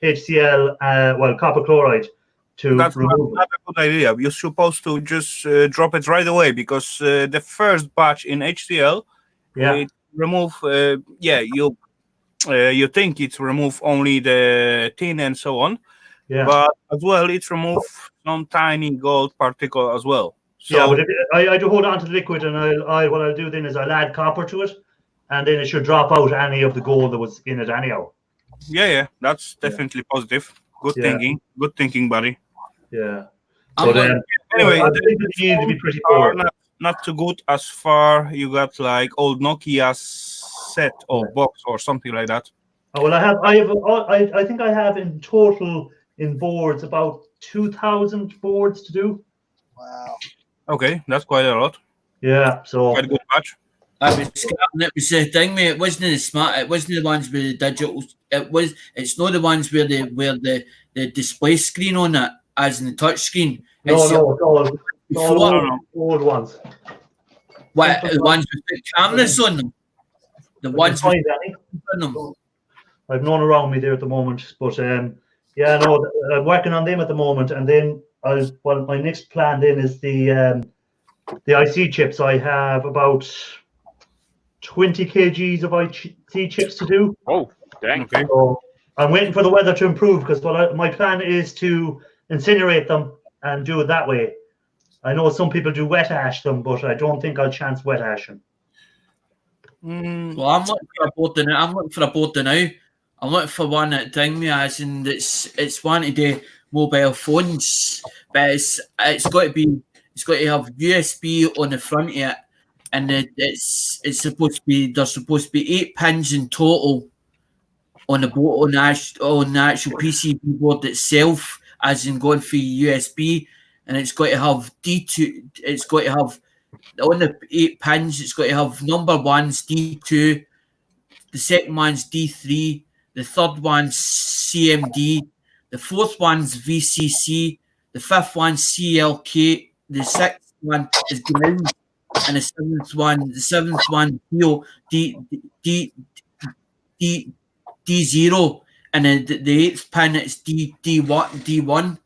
HCl, copper chloride, to That's remove not a good idea. You're supposed to just drop it right away, because the first batch in HCl, it remove. You think it's remove only the tin and so on, but as well it's remove some tiny gold particle as well. So, yeah, but I do hold on to the liquid, and what I'll do then is I'll add copper to it, and then it should drop out any of the gold that was in it anyhow. Yeah, that's definitely positive. Good thinking, buddy. Yeah. I'm But Anyway, I think the yield to be pretty poor. not too good as far you got like old Nokia set or box or something like that. Oh, well, I think I have in total in boards about 2,000 boards to do. Wow. Okay, that's quite a lot. Yeah, so Quite a good batch. I was scrapping. It was the thing, mate. It wasn't the smart. It wasn't the ones with the digital. It's not the ones where the display screen on it, as in the touch screen. it's all old ones. What, the ones with the cameras on them? The ones with on them. I've none around me there at the moment, but I'm working on them at the moment, and then my next plan then is the IC chips. I have about 20 kgs of IC chips to do. Oh, dang. Okay. So I'm waiting for the weather to improve, because my plan is to incinerate them and do it that way. I know some people do wet ash them, but I don't think I'll chance wet ashing. Well, I'm looking for a board now. I'm looking for one that thing me, as in it's one to do mobile phones, but it's got to have USB on the front of it, and it's supposed to be, there's supposed to be 8 pins in total on the board, on the actual PCB board itself, as in going for USB, and it's got to have D2. It's got to have on the 8 pins. It's got to have number one's D2, the second one's D3, the third one's CMD, the fourth one's VCC, the fifth one's CLK, the sixth one is ground, and the seventh one D0, and then the eighth pin is D1.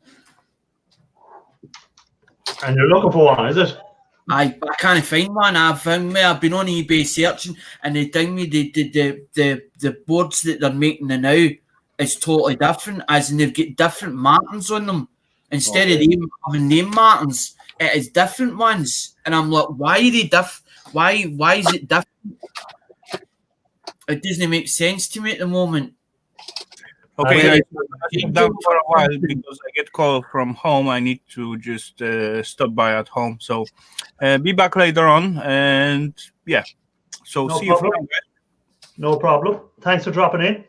And you're looking for one, is it? I can't find one. I've been on eBay searching, and they tell me the boards that they're making now is totally different, as in they've got different markings on them. Instead of them having name markings, it is different ones. And I'm like, why are they different? Why is it different? It doesn't make sense to me at the moment. Okay, I sit down for a while because I get call from home. I need to just stop by at home. So be back later on, and so No see problem. you. No problem. Thanks for dropping in.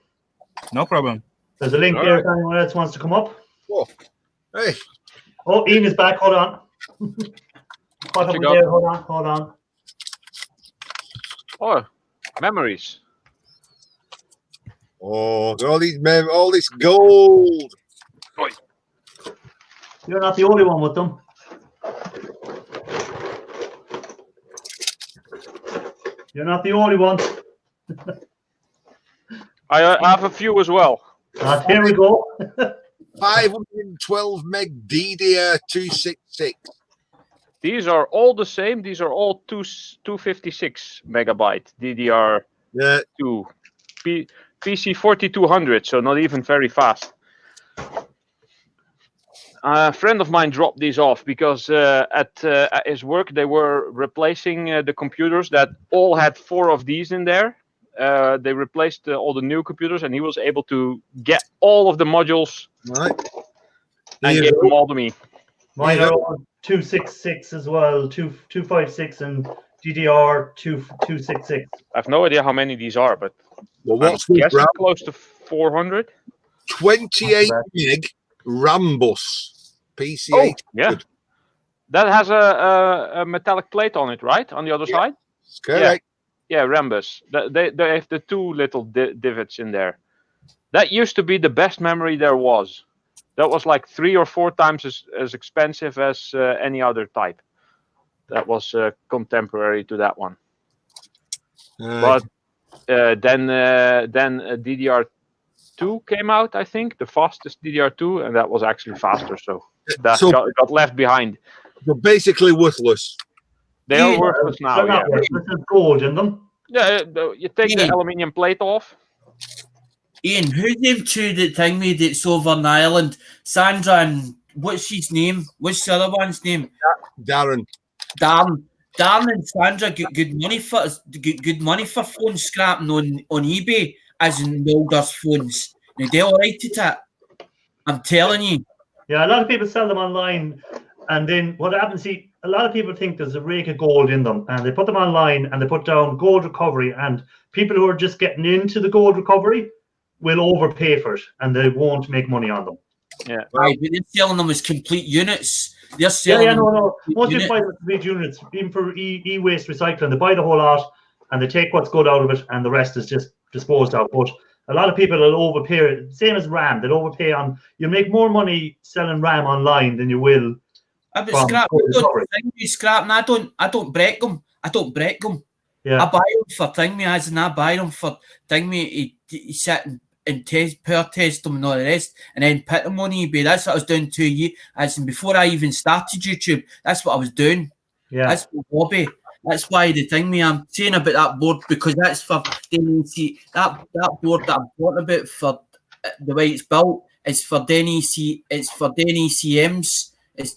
No problem. There's a link there if anyone else wants to come up. Oh, hey. Oh, Ian is back. Hold on. What have we there? Hold on. Oh, memories. Oh, all this gold. You're not the only one with them. You're not the only one. I have a few as well. Here we go. 512 meg DDR266. These are all the same. These are all 256 megabyte DDR2. Yeah. PC 4200, so not even very fast. A friend of mine dropped these off because at his work they were replacing the computers that all had 4 of these in there, They replaced all the new computers, and he was able to get all of the modules Right. and There gave you them go. all to me. Mine Yeah. are all 266 as well, 256 and DDR 266. I have no idea how many these are, but Well, I'm what's this, guessing Ram? close to 400. 28 Not gig Rambus PC8. Yeah. That has a metallic plate on it, right? On the other side? Correct. Yeah, Rambus. They have the two little divots in there. That used to be the best memory there was. That was like 3 or 4 times as expensive as any other type. That was contemporary to that one. But then DDR2 came out, I think, the fastest DDR2, and that was actually faster. So that got left behind. They're basically worthless. They are worthless now. They're Yeah, not worthless, there's gold in them. you take the aluminium plate off. Ian, who's them two that thing me that's over in Ireland? Sandra and what's his name? What's the other one's name? Darren. Darren and Sandra get good money for phone scrapping on eBay, as in Wilders phones. Now they're all right at it. I'm telling you. Yeah, a lot of people sell them online, and then what happens? See, a lot of people think there's a rake of gold in them, and they put them online and they put down gold recovery, and people who are just getting into the gold recovery will overpay for it, and they won't make money on them. Yeah, Right, but they're selling them as complete units. They're selling No. Most unit. people buy them as complete units, even for e-waste recycling. They buy the whole lot, and they take what's good out of it, and the rest is just disposed of. But a lot of people will overpay. Same as RAM, they'll overpay on. You make more money selling RAM online than you will. But from scrap, gold recovery. and I don't break them. Yeah. I buy them for thing me, as in I buy them for thing me. He sit and test them and all the rest, and then put them on eBay. That's what I was doing 2 years. As in before I even started YouTube, that's what I was doing. Yeah. That's my hobby. That's why the thing me I'm saying about that board, because that's for see that board that I'm talking about for the way it's built is for it's for ECMs. It's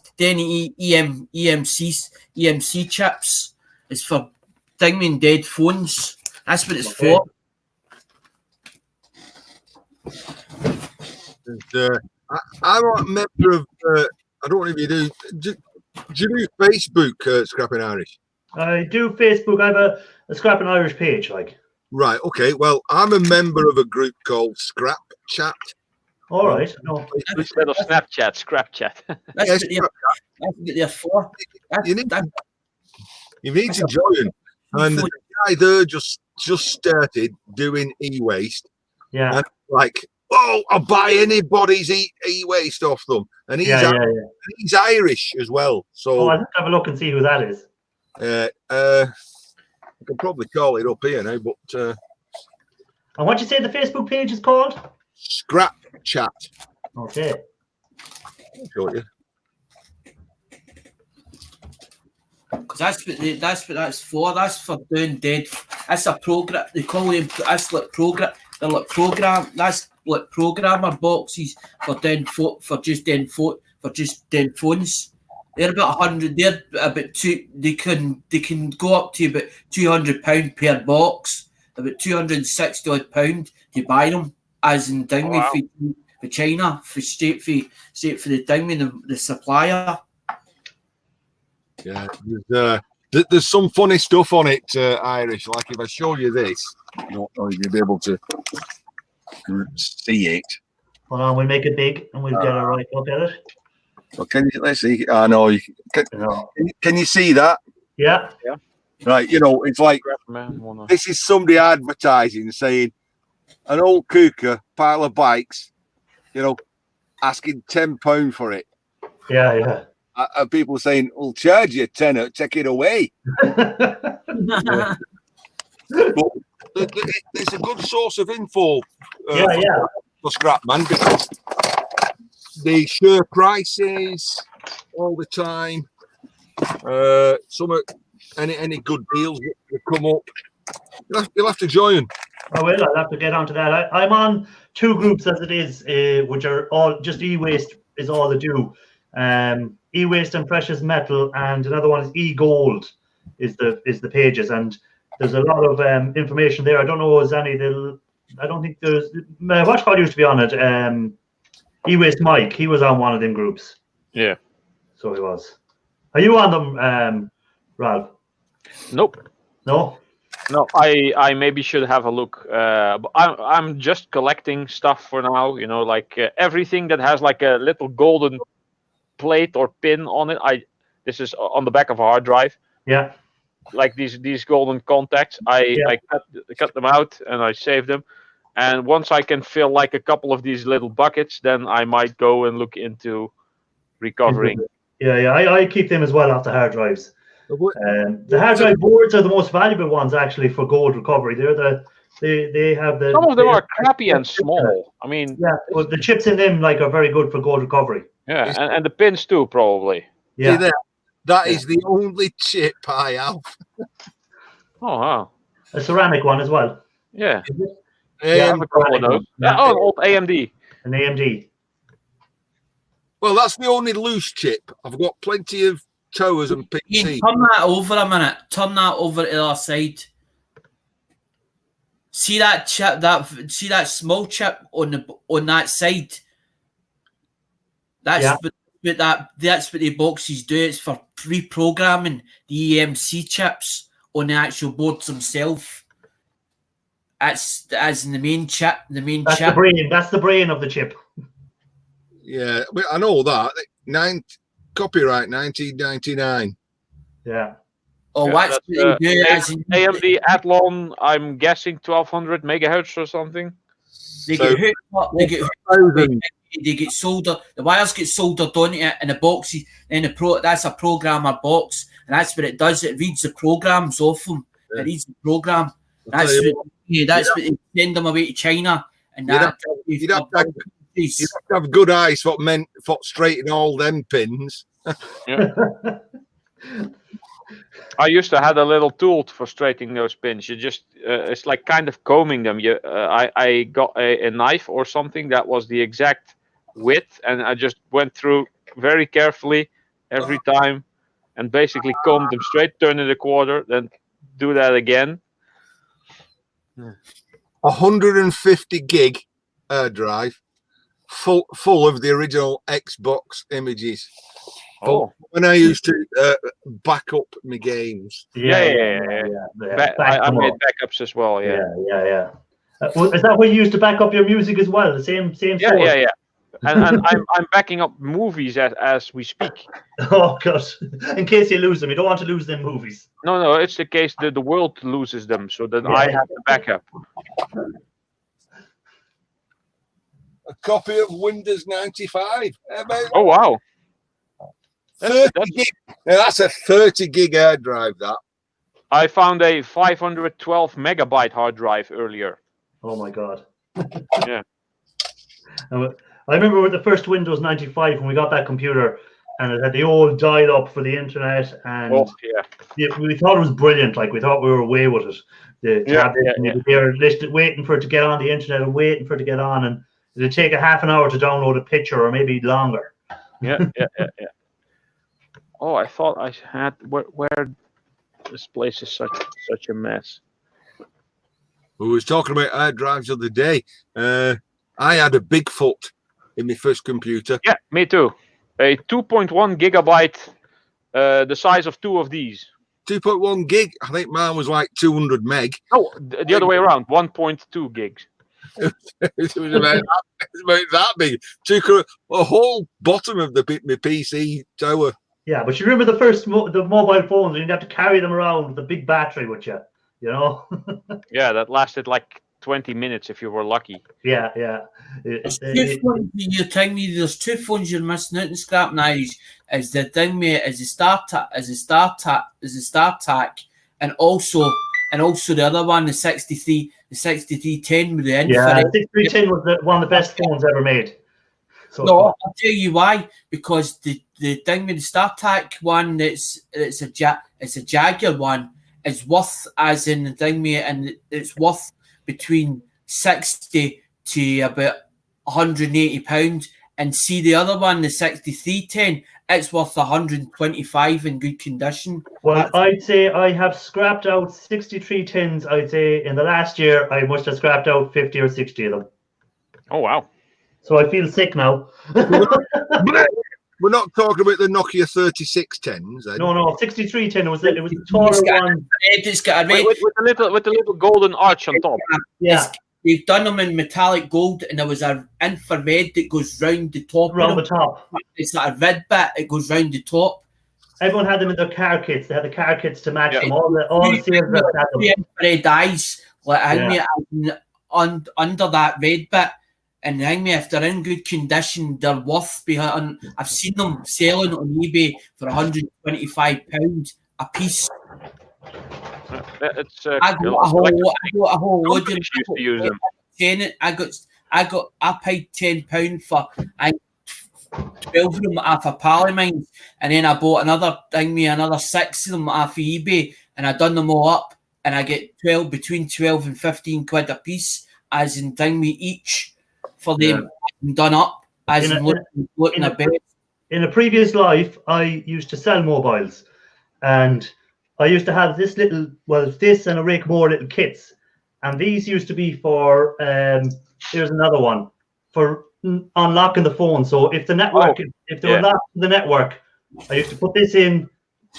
EMC chips. It's for thing me dead phones. That's what it's for. And, I'm a member of. I don't know if you do. Do you do Facebook, Scrapping Irish? I do Facebook. I have a Scrapping Irish page, like. Right. Okay. Well, I'm a member of a group called Scrap Chat. All right. No. instead of Snapchat, Scrap Chat. That's Yes, what they're for. You need to join. And the guy there just started doing e-waste. Yeah. And like, I'll buy anybody's e-waste off them. And he's he's Irish as well. So I'll have a look and see who that is. I can probably call it up here now, but And what you say the Facebook page is called? Scrap Chat. Okay. I'll show you. Because that's what that's for. That's for doing dead. That's a program. They call them. That's like program. They're like program. That's like programmer boxes for just phones. They're about 100. They're about two. They can go up to about £200 per box. About £260 odd to buy them. As in thing for China, for straight for the thing the supplier. Yeah, there's some funny stuff on it, Irish. Like if I show you this, I don't know if you'll be able to see it. Hold on, we'll make it big and we'll get a right look at it. Well, let's see. I know. Can you see that? Yeah. Right. It's like this is somebody advertising saying an old cougar pile of bikes, asking £10 for it. Yeah. People saying, "We'll charge you £10, take it away." But it's a good source of info. For Scrapman, because they share prices all the time. Any good deals that come up, you'll have to join. I will. I'll have to get onto that. I'm on 2 groups as it is, which are all just e-waste is all they do. E-waste and precious metal, and another one is e-gold is the pages, and there's a lot of information there. I don't know, is any I don't think there's Watchpod used to be on it. E-Waste Mike, he was on one of them groups. Yeah. So he was. Are you on them, Ralph? Nope. No? No, I maybe should have a look. But I'm just collecting stuff for now. You know, like everything that has like a little golden plate or pin on it. This is on the back of a hard drive. Yeah. Like these golden contacts. I cut them out and I save them. And once I can fill like a couple of these little buckets, then I might go and look into recovering. Yeah. I keep them as well off the hard drives. The hard drive boards are the most valuable ones actually for gold recovery. They have the. Some of them are crappy and small. I mean, yeah, but the chips in them like are very good for gold recovery. Yeah, and the pins too, probably. Yeah, that is the only chip I have. Oh wow, a ceramic one as well. Yeah, I Yeah, have a couple of those. Yeah. Oh, an old AMD. An AMD. Well, that's the only loose chip. I've got plenty of towers and Ian, PC. turn that over a minute. Turn that over to the other side. See that chip? See that small chip on that side? That's that's what the boxes do. It's for pre-programming the EMC chips on the actual boards themselves. That's as in the main chip. The main That's chip. the brain. That's the brain of the chip. Yeah, I know that. Copyright 1999. Yeah. Oh, Yeah, what's that's, what they do? As in, AMD Athlon. I'm guessing 1200 megahertz or something. They So- get hooked up. They get hooked up. They get soldered. The wires get soldered onto it, and the boxes. Then that's a programmer box, and that's what it does. It reads the programs off them. Yeah. It reads the program. I'll That's tell you what. Yeah, that's what they send them away to China, and You'd that. you'd have to have good eyes for straighten all them pins. I used to have a little tool for straightening those pins. You just it's like kind of combing them. I got a knife or something that was the exact width, and I just went through very carefully every time, and basically combed them straight, turn it a quarter, then do that again. 150 gig hard drive, full of the original Xbox images. Oh, When I used to back up my games. Yeah. I made backups as well. Yeah. Yeah. Is that what you used to back up your music as well? The same Yeah. source? And I'm backing up movies as we speak. Oh god! In case you lose them, you don't want to lose them movies. No, it's the case that the world loses them, so that I have the backup. A copy of Windows 95. Oh wow! 30 gig. Now that's a 30 gig hard drive. That I found a 512 megabyte hard drive earlier. Oh my god! Yeah. I remember with the first Windows 95 when we got that computer, and it had the old dial-up for the internet, and we thought it was brilliant. Like we thought we were away with it. The tablet, they were listed, waiting for it to get on the internet and waiting for it to get on, and it'd take a half an hour to download a picture, or maybe longer. Yeah. Oh, I thought I had where this place is such a mess. we was talking about hard drives the other day. I had a Bigfoot in my first computer. Yeah, me too. A 2.1 gigabyte, the size of two of these. 2.1 gig. I think mine was like 200 meg. No, the other way around. 1.2 gigs. It was about that big. Took a whole bottom of my PC tower. Yeah, but you remember the first the mobile phones, you'd have to carry them around with a big battery with you. You know? Yeah, that lasted like 20 minutes if you were lucky. Yeah. There's two phones you're telling me there's two phones you're missing out in scrap knives. Is the thing, mate, is the StarTAC, and also the other one, the 6310 with the infrared. Yeah, 6310 was one of the best phones ever made. So No, I'll tell you why. Because the thing with the StarTAC one, it's a Jaguar one, is worth, as in the thing, mate, and it's worth between 60 to about £180, and see the other one, the 6310, it's worth 125 in good condition. Well, I'd say I have scrapped out 63 tins. I'd say in the last year, I must have scrapped out 50 or 60 of them. Oh wow. So I feel sick now. We're not talking about the Nokia 3610s. No, 63 tin. It was the taller one. It's got a red. With the little golden arch on top. Yeah, They've done them in metallic gold, and there was an infrared that goes round the top. around the top. It's like a red bit. It goes round the top. Everyone had them in their car kits. They had the car kits to match Yeah. them. All the sales reps had them. The infrared eyes, like hang me under that red bit, and hang me if they're in good condition, they're worth behind. I've seen them selling on eBay for £125 a piece. It's I got a whole load of them. Used to use them. I paid £10 for 12 of them off a pal of mine, and then I bought another 6 of them off of eBay, and I done them all up, and I get between 12 and 15 quid a piece, as in each for them done up, as in looking a bit. In a previous life, I used to sell mobiles, and I used to have this and a rake more little kits, and these used to be for. Here's another one for unlocking the phone. So if the network, if they were locked to the network, I used to put this in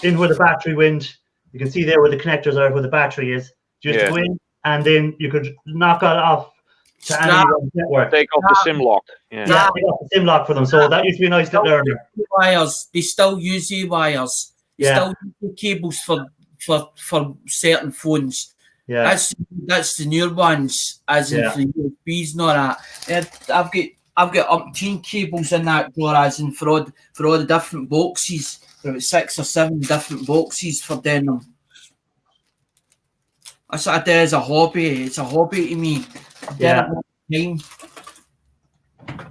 where the battery went. You can see there where the connectors are, where the battery is. You used to go in, and then you could knock it off to any network. Take off the SIM lock. Yeah, take off the SIM lock for them. So that used to be a nice little learning. Wires. They still use wires. Yeah. Still use cables for certain phones. Yeah. That's the newer ones, as in for USBs and all that. I've got umpteen cables in that drawer, as in for all the different boxes. There are 6 or 7 different boxes for them. That's what I do as a hobby. It's a hobby to me. Yeah.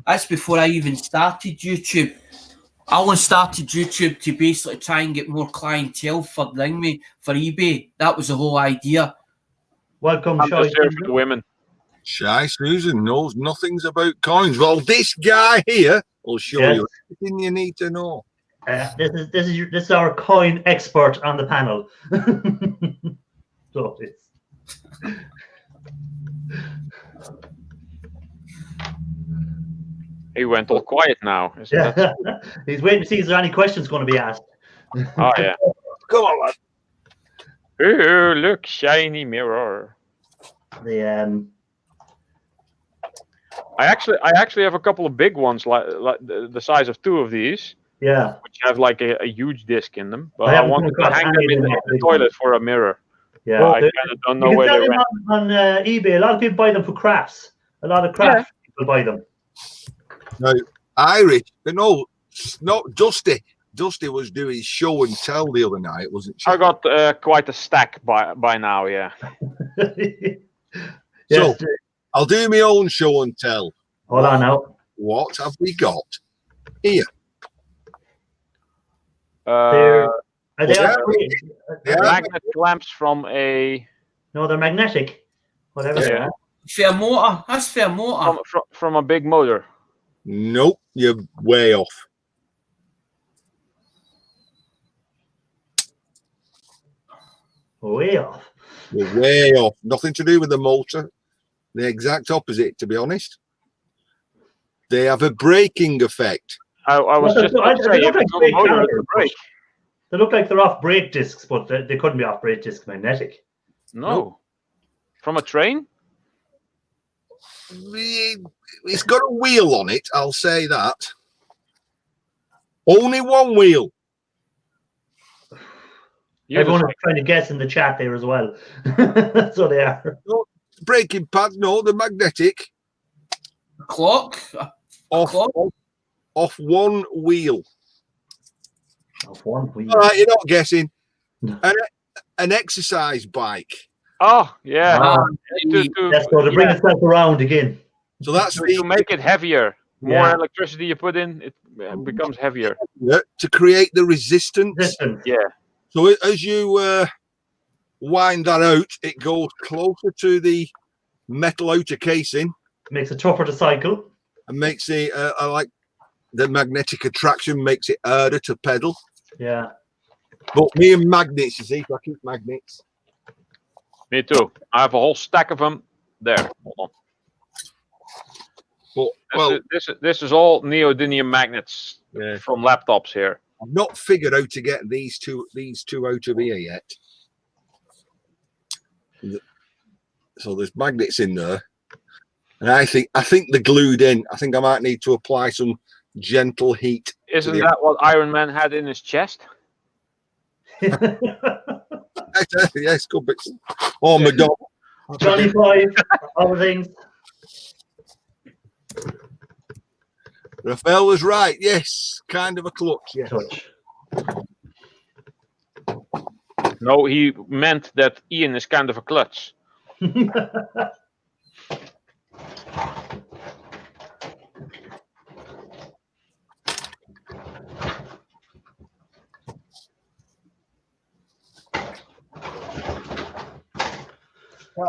That's before I even started YouTube. I only started YouTube to basically try and get more clientele for eBay. That was the whole idea. Welcome, I'm Shy. just here for the women. Shy Susan knows nothing's about coins. Well, this guy here will show you everything you need to know. This is our coin expert on the panel. So it's He went all quiet now. He's waiting to see if there's any questions going to be asked. Oh yeah. Come on, lad. Oh, look, shiny mirror. The I actually have a couple of big ones, like the size of 2 of these, yeah. which have like a huge disc in them. But I I haven't wanted come to across hang them any in of them the big toilet ones. for a mirror. Yeah, But I kind of don't know you where can they sell went. them on eBay. A lot of people buy them for crafts. A lot of craft people buy them. Now, Irish, no, not Dusty. Dusty was doing show and tell the other night, wasn't she? I got quite a stack by now. Yeah. Yes. So, I'll do my own show and tell. Hold on now. What have we got here? Are they Yeah. Yeah. Magnet clamps from a No, they're magnetic. Whatever. they Yeah. are. Fair motor. That's fair motor. from a big motor. Nope, you're way off. Way off. You're way off. Nothing to do with the motor. The exact opposite, to be honest. They have a braking effect. I was Well, just they about to look say, like if it's on brake the motor, it's calipers. a brake. They look like they're off brake discs, but they couldn't be off brake discs magnetic. No. From a train? It's got a wheel on it, I'll say that. Only one wheel. Everyone is trying to guess in the chat there as well. So they are. Braking pads, no, they're magnetic. Clock. Off one wheel. Off one wheel. All right, you're not guessing. An exercise bike. Oh, yeah. Ah, to Let's go to bring itself around again. So that's to make it heavier. More Yeah. electricity you put in, it becomes heavier. to create the resistance. Distance. Yeah. So as you wind that out, it goes closer to the metal outer casing Makes it tougher to cycle. and makes it like the magnetic attraction makes it harder to pedal. Yeah. But me and magnets, you see, if I keep magnets. Me too. I have a whole stack of them there. Hold on. But well, This is all neodymium magnets yeah. from laptops here. I've not figured out to get these two out of here yet. So there's magnets in there, and I think they're glued in. I think I might need to apply some gentle heat. Isn't that what Iron Man had in his chest? Yes, good bits. Oh, Madonna. Johnny 5, other things. Raphael was right. Yes, kind of a clutch. Yes. Touch. No, he meant that Ian is kind of a klutz. Can't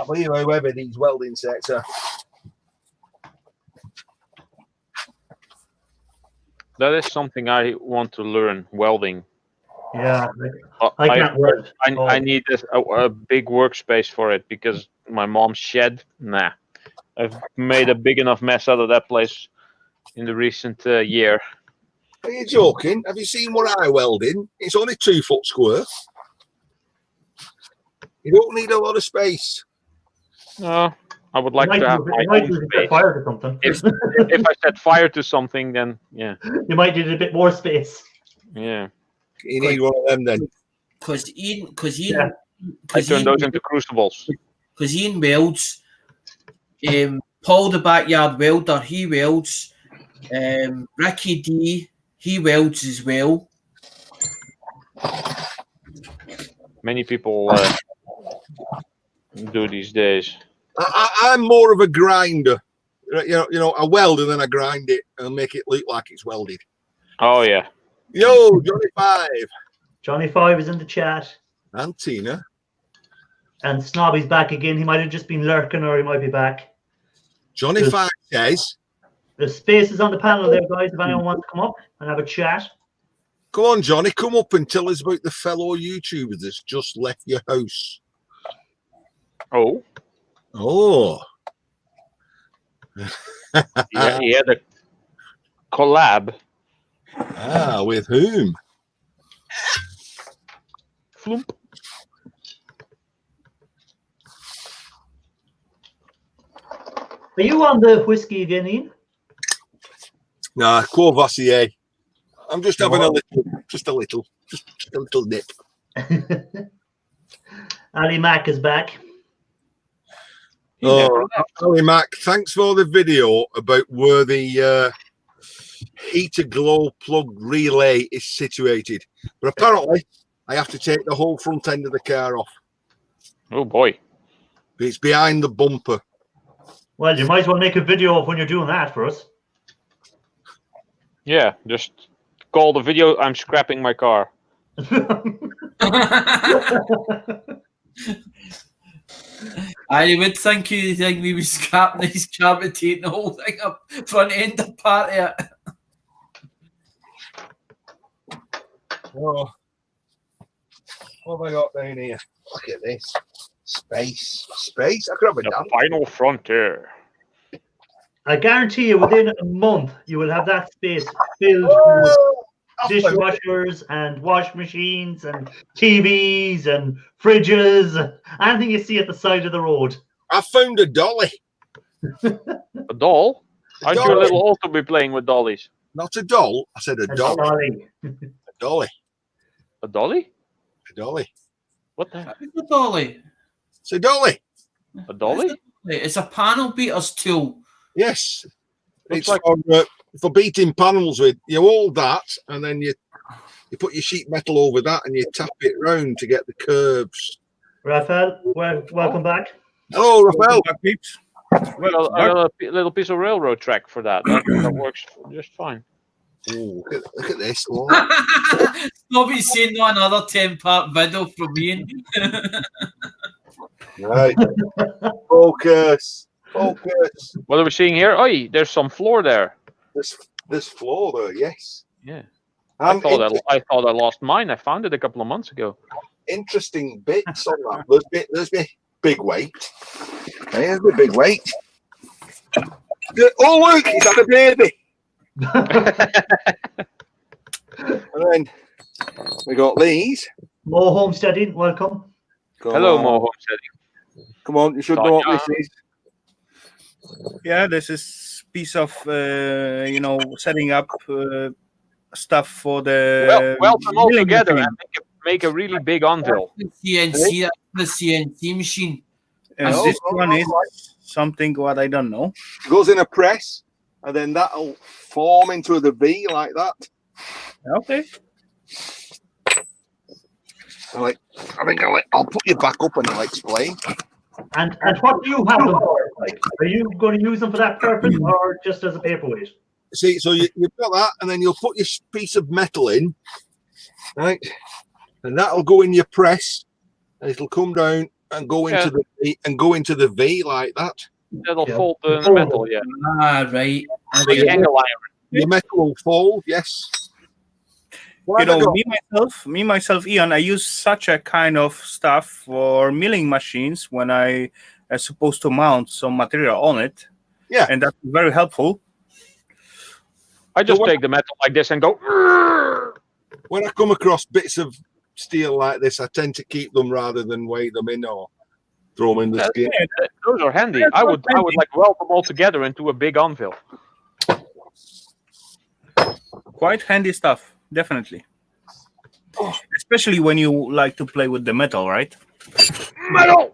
believe how heavy these welding sets are. That is something I want to learn, welding. Yeah. I can't weld. I need a big workspace for it because my mom's shed. Nah, I've made a big enough mess out of that place in the recent year. Are you joking? Have you seen what I weld in? It's only 2 foot square. You don't need a lot of space. No, I would like to have my own space. Fire to something. If I set fire to something, then yeah. You might need a bit more space. Yeah. You need one of them then. Because Ian, I turn those into crucibles. Because Ian welds. Paul the backyard welder, he welds. Ricky D, he welds as well. Many people do these days. I'm more of a grinder. You know, I weld and then I grind it and make it look like it's welded. Oh yeah. Yo, Johnny 5. Johnny 5 is in the chat. And Tina. And Snobby's back again. He might have just been lurking or he might be back. Johnny 5 says, there's spaces on the panel there, guys, if anyone wants to come up and have a chat. come on, Johnny, come up and tell us about the fellow YouTuber that's just left your house. Oh. Oh. Yeah, he had a collab. Ah, with whom? Floomp. Are you on the whiskey again, Ian? Nah, Courvoisier. I'm just having a little nip. Ali Mack is back. Oh, Ali Mac, thanks for the video about where the heater glow plug relay is situated. But apparently, I have to take the whole front end of the car off. Oh boy. It's behind the bumper. Well, you might as well make a video of when you're doing that for us. Yeah, just call the video. I'm scrapping my car. I would think you think we was scrapping these carpet, taking the whole thing up, front end apart of it. Oh, what have I got down here? Look at this. Space. I could have it The done. final frontier. I guarantee you within a month you will have that space filled with dishwashers and wash machines and TVs and fridges, anything you see at the side of the road. I found a dolly. A doll? Aren't you a little old to be playing with dollies? Not a doll. I said a dolly. Dolly. A dolly. A dolly? A dolly. What the heck? It's a dolly. It's a dolly. A dolly? It's a panel beater's tool. Yes. Looks It's like- for beating panels with. You hold that and then you put your sheet metal over that and you tap it round to get the curves. Raphael, welcome back. Hello, Raphael. Peeps. Well, a little piece of railroad track for that. That works just fine. Oh, look at this. Oh. Nobody's seen no another 10-part video from Ian. Right. Focus. What are we seeing here? Oh, there's some floor there. There's floor there, yes. Yeah. And I thought I lost mine. I found it a couple of months ago. interesting bits on that. There's my big weight. There's the big weight. Oh look, he's had a baby. And then we got these. Mo Homesteading, welcome. Hello, Mo Homesteading. Come on, you should know what this is. Yeah, this is piece of setting up stuff for the Weld them all milling together machine. and make a really big anvil. CNC, that's the CNC machine. And No, this no, one no, is something what I don't know. It goes in a press, and then that'll form into the V like that. Okay. I think I'll put you back up and I'll explain. And what do you have them for? Like, are you going to use them for that purpose or just as a paperweight? See, so you've got that, and then you'll put your piece of metal in, right? And that'll go in your press, and it'll come down and go into the V like that. That'll fold the metal, yeah. Ah, right. Big angle iron. Your metal will fold, yes. What have I got? Me myself, Ian, I use such a kind of stuff for milling machines when I am supposed to mount some material on it. Yeah. And that's very helpful. I just take the metal like this and go. When I come across bits of steel like this, I tend to keep them rather than weigh them in or throw them in the skid. Those are handy. I would like weld them all together into a big anvil. Quite handy stuff, definitely. Especially when you like to play with the metal, right? Metal.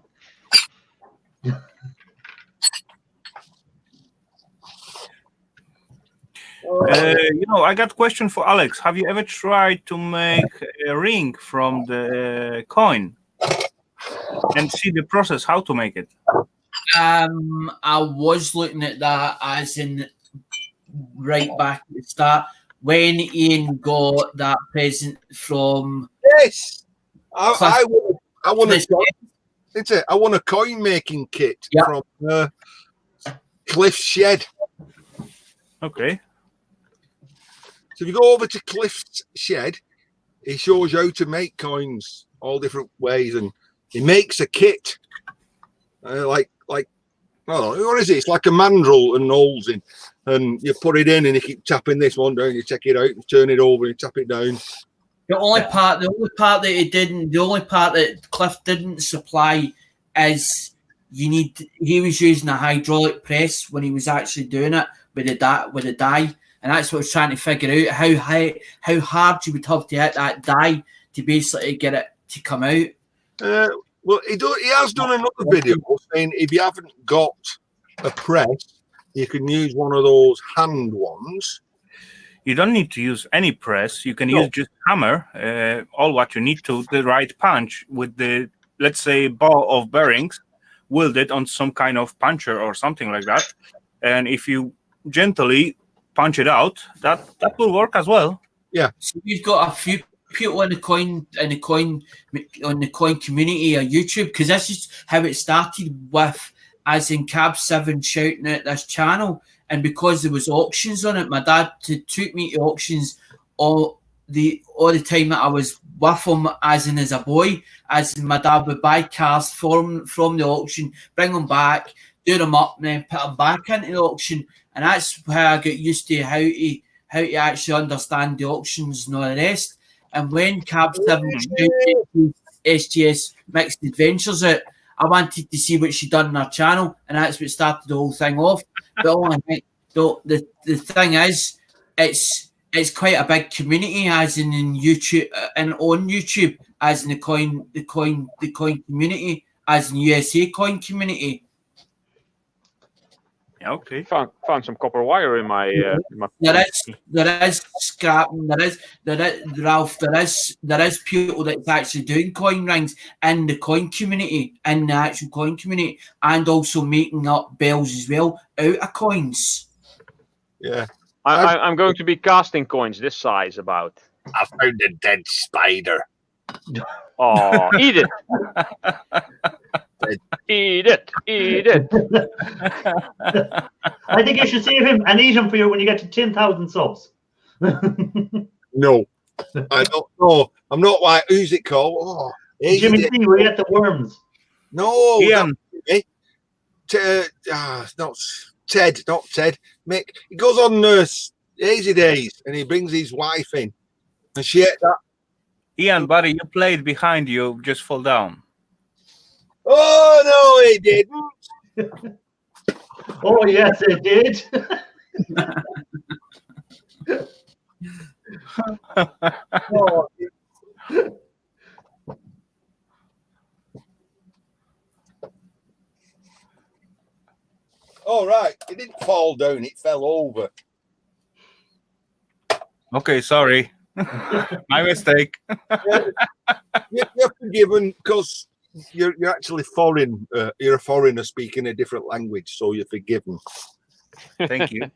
I got a question for Alex. Have you ever tried to make a ring from the coin and see the process, how to make it? I was looking at that as in right back at the start when Ian got that present from. Yes, I want a coin making kit from Cliff's shed. Okay. So if you go over to Cliff's shed, he shows you how to make coins all different ways, and he makes a kit. Like I don't know, what is it? It's like a mandrel and holes in, and you put it in, and you keep tapping this one down. You check it out, and turn it over, and you tap it down. The only part that Cliff didn't supply is he was using a hydraulic press when he was actually doing it with the die, and that's what I was trying to figure out how hard you would have to hit that die to basically get it to come out. Well, he has done another video saying if you haven't got a press, you can use one of those hand ones. You don't need to use any press. You can use just hammer. All what you need to the right punch with the, let's say, ball of bearings, welded on some kind of puncher or something like that. And if you gently punch it out, that will work as well. Yeah. So we've got a few people on the coin community on YouTube, because this is how it started with, as in Cab 7 shouting at this channel. And because there was auctions on it, my dad took me to auctions all the time that I was with him, as a boy. As in, my dad would buy cars from the auction, bring them back, do them up, and then put them back into the auction. And that's how I got used to how to actually understand the auctions and all the rest. And when Cab 7 shouted STS Mixed Adventures out, I wanted to see what she done on her channel, and that's what started the whole thing off. But the thing is, it's quite a big community, as in YouTube and on YouTube, as in the coin community, as in USA coin community. Yeah, okay. Found some copper wire in my. There is scrap. There is Ralph. There is people that's actually doing coin rings in the coin community, in the actual coin community, and also making up bells as well out of coins. Yeah, I'm going to be casting coins this size about. I found a dead spider. Oh, eat it! Eat it. Eat it. I think you should save him and eat him for you when you get to 10,000 subs. No, I don't know. I'm not like, who's it called? Oh, Jimmy C, we get the worms. No, Ian, not Ted, not Ted. Mick. He goes on Easy Days and he brings his wife in, and she ate that. Ian, buddy, you played behind you, just fall down. Oh no, he didn't. Oh, yes, it did. Oh, oh, right. It didn't fall down, it fell over. Okay, sorry. My mistake. You're forgiven because you're actually foreign. You're a foreigner speaking a different language, so you're forgiven. Thank you.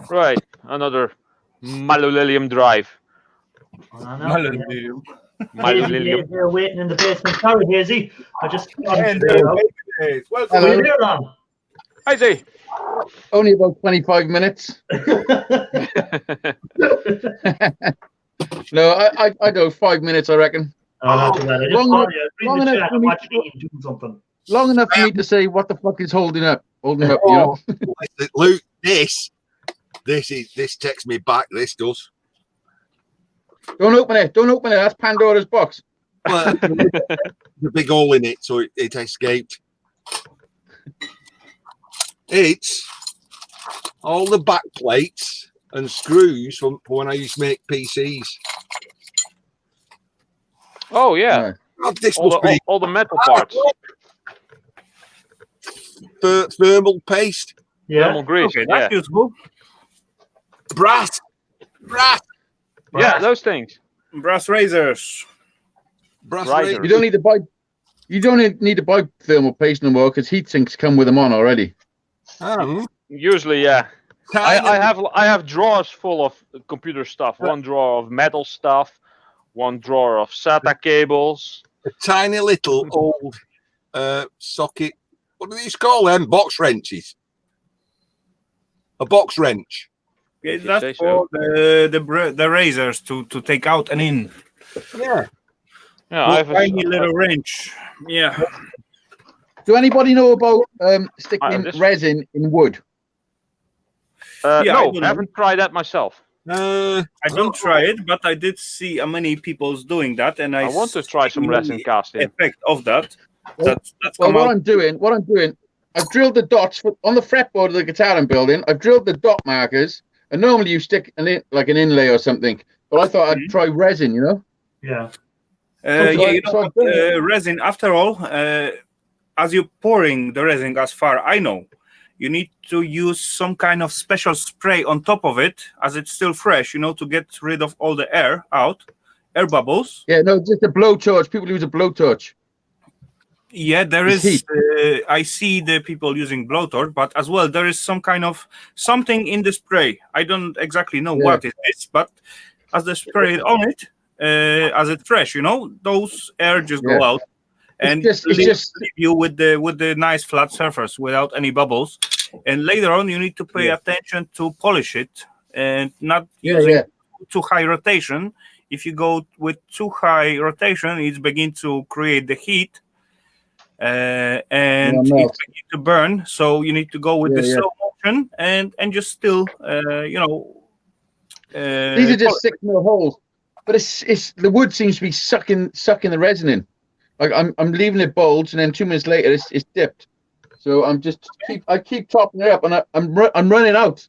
Right. Another Malolilium drive. I know. Hallelujah. Malolilium. They're waiting in the basement. Sorry, Hazy. I just. Welcome. Were you there long? Hi, Zay. Only about 25 minutes. No, I go 5 minutes, I reckon. Oh, not too bad. I just Long saw enough- you. long Read the enough chat. for I'm me watching to- Ian doing something. Long enough for me to say what the fuck is holding up, you know. Luke, this takes me back. This does. Don't open it. Don't open it. That's Pandora's box. Well, there's a big hole in it, so it escaped. It's all the back plates and screws from when I used to make PCs. Oh, yeah. Right. God, this All must the, be all the metal parts. thermal paste, Yeah. Thermal grease. Okay, Yeah. that's useful. brass. Yeah, those things. Brass razors. Brass Riser. razor. You don't need to buy. You don't need to buy thermal paste no more because heat sinks come with them on already. And Usually, yeah. I tiny, have drawers full of computer stuff. One drawer of metal stuff. One drawer of SATA cables. a tiny little old socket. What do these call them? Box wrenches. A box wrench. Yeah, If you say that's so. for the razors to take out and in. Yeah. Yeah, I have a, Tiny little wrench. Yeah. Do anybody know about sticking this- resin in wood? Yeah, I no, don't know. I haven't tried that myself. I don't try it, but I did see many people doing that, and I want to try some see resin the casting. effect of that. That's Well, come what out. I'm doing, I've drilled the dots on the fretboard of the guitar I'm building. I've drilled the dot markers, and normally you stick an inlay or something. But I thought I'd try resin, you know. Yeah. Yeah, you know So what, I've done it. resin. After all, as you're pouring the resin, as far I know, you need to use some kind of special spray on top of it, as it's still fresh. You know, to get rid of all the air bubbles. Yeah, no, just a blowtorch. People use a blowtorch. Yeah, there It's is. heat. I see the people using blowtorch, but as well there is some kind of something in the spray. I don't exactly know Yeah. what it is, but as they spray it on it, as it's fresh, you know, those air just go Yeah. out, and It's leave just you with the nice flat surface without any bubbles. And later on, you need to pay Yeah. attention to polish it and not yeah, using yeah. too high rotation. If you go with too high rotation, it begins to create the heat, and Yeah, it melt. begins to burn. So you need to go with Yeah, the yeah. slow motion and just still, you know. These are just 6 mil holes, but it's the wood seems to be sucking the resin in. Like I'm leaving it bulge, and then 2 minutes later it's dipped. So I keep topping it up, and I'm running out,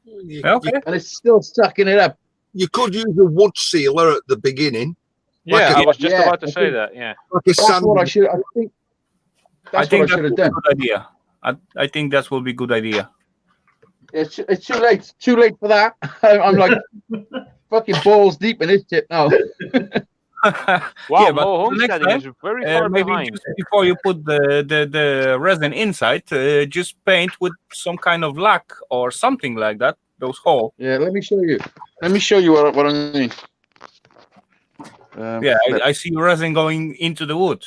Okay. and it's still sucking it up. You could use a wood sealer at the beginning, Yeah, Like a- I was just yeah, about to I say think- that. Yeah. like a That's sand. what I should. I think that's what I should have a done. good idea. I think that will be good idea. It's too late. Too late for that. I'm like fucking balls deep in this shit now. Wow, Yeah, but Mo next Homesteading time, is very far maybe behind. just before you put the resin inside, just paint with some kind of lac or something like that. Those holes. Yeah, let me show you. Let me show you what I mean. Yeah, I see resin going into the wood.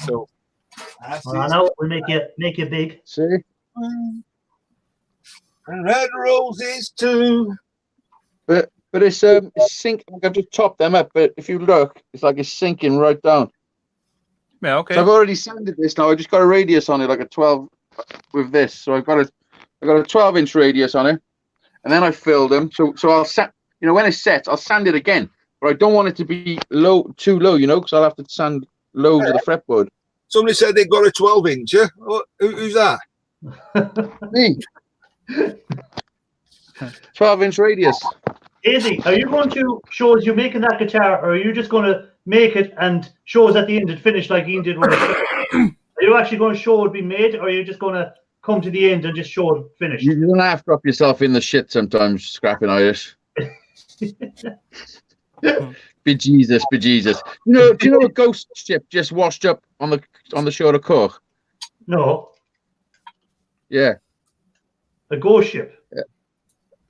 So Well, now we'll make you big. See? And red roses too. But it's sinking. I've just chopped them up, but if you look, it's like it's sinking right down. yeah, okay. So I've already sanded this now. I just got a radius on it, like a 12 with this. So I got a 12-inch radius on it, and then I filled them. So I'll set. You know, when it's set, I'll sand it again. But I don't want it to be too low. You know, because I'll have to sand loads of the fretboard. Somebody said they got a 12-inch. Who's that? Me. 12-inch radius. Izzy, are you going to show us you making that guitar, or are you just going to make it and show us at the end it finished like Ian did with it? Are you actually going to show it being made, or are you just going to come to the end and just show it finished? You don't have to drop yourself in the shit sometimes, scrapping Irish. Be Jesus. Do you know a ghost ship just washed up on the shore of Cork? No, Yeah. a ghost ship.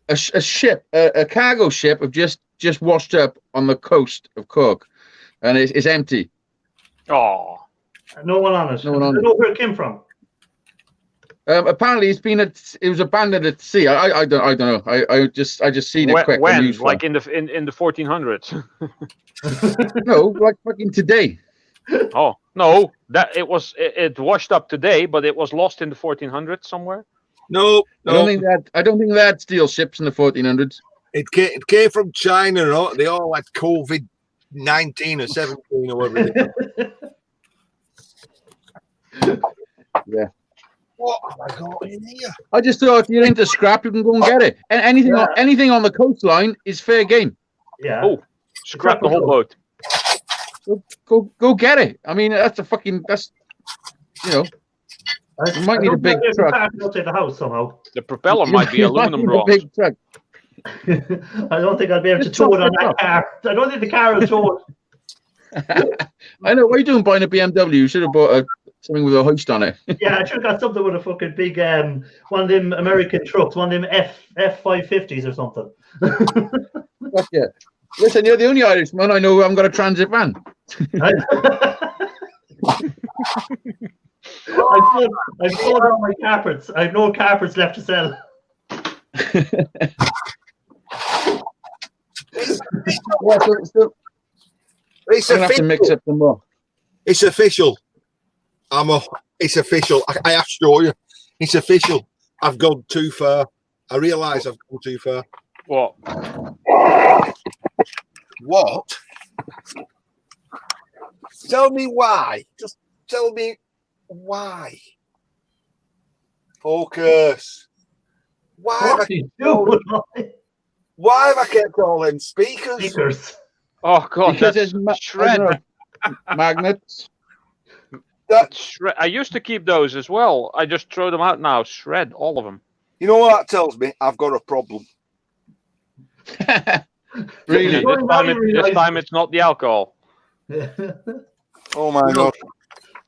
A ship, a cargo ship, have just washed up on the coast of Cork, and it's empty. Oh, No one on it. No one on I don't know where it came from. Apparently, it was abandoned at sea. I don't know. I just seen it quick. when? Like in the 1400s? No, like fucking today. Oh no, that it washed up today, but it was lost in the 1400s somewhere. No. I don't think they had steel ships in the 1400s. It came from China. Right? They all had COVID-19 or 17 or whatever. Yeah. What have I got in here? I just thought if you're into scrap, you can go and get it. And anything on the coastline is fair game. Yeah. Oh, scrap the whole boat. Go get it. I mean, that's you know. You might need a big truck. Outside the house somehow. The propeller might be aluminum need a bronze. big truck. I don't think I'd be able to tow it on that car. I don't think the car will tow it. I know. What are you doing buying a BMW? You should have bought something with a hoist on it. Yeah, I should have got something with a fucking big one of them American trucks, one of them F550s or something. Fuck yeah. Listen, you're the only Irishman I know who haven't got a transit van. I've sold all my carpets. I've no carpets left to sell. Yeah, so It's I'm gonna have to mix official. up some more. It's official. It's official. I have to show you. It's official. I've gone too far. I realise I've gone too far. What? What? Tell me why. Just tell me why. Focus. Why have I kept all them speakers? Speakers. Oh god, Because that's there's shred. magnets. I used to keep those as well. I just throw them out now. Shred all of them. You know what that tells me? I've got a problem. Really? This time it's not the alcohol. Oh my god.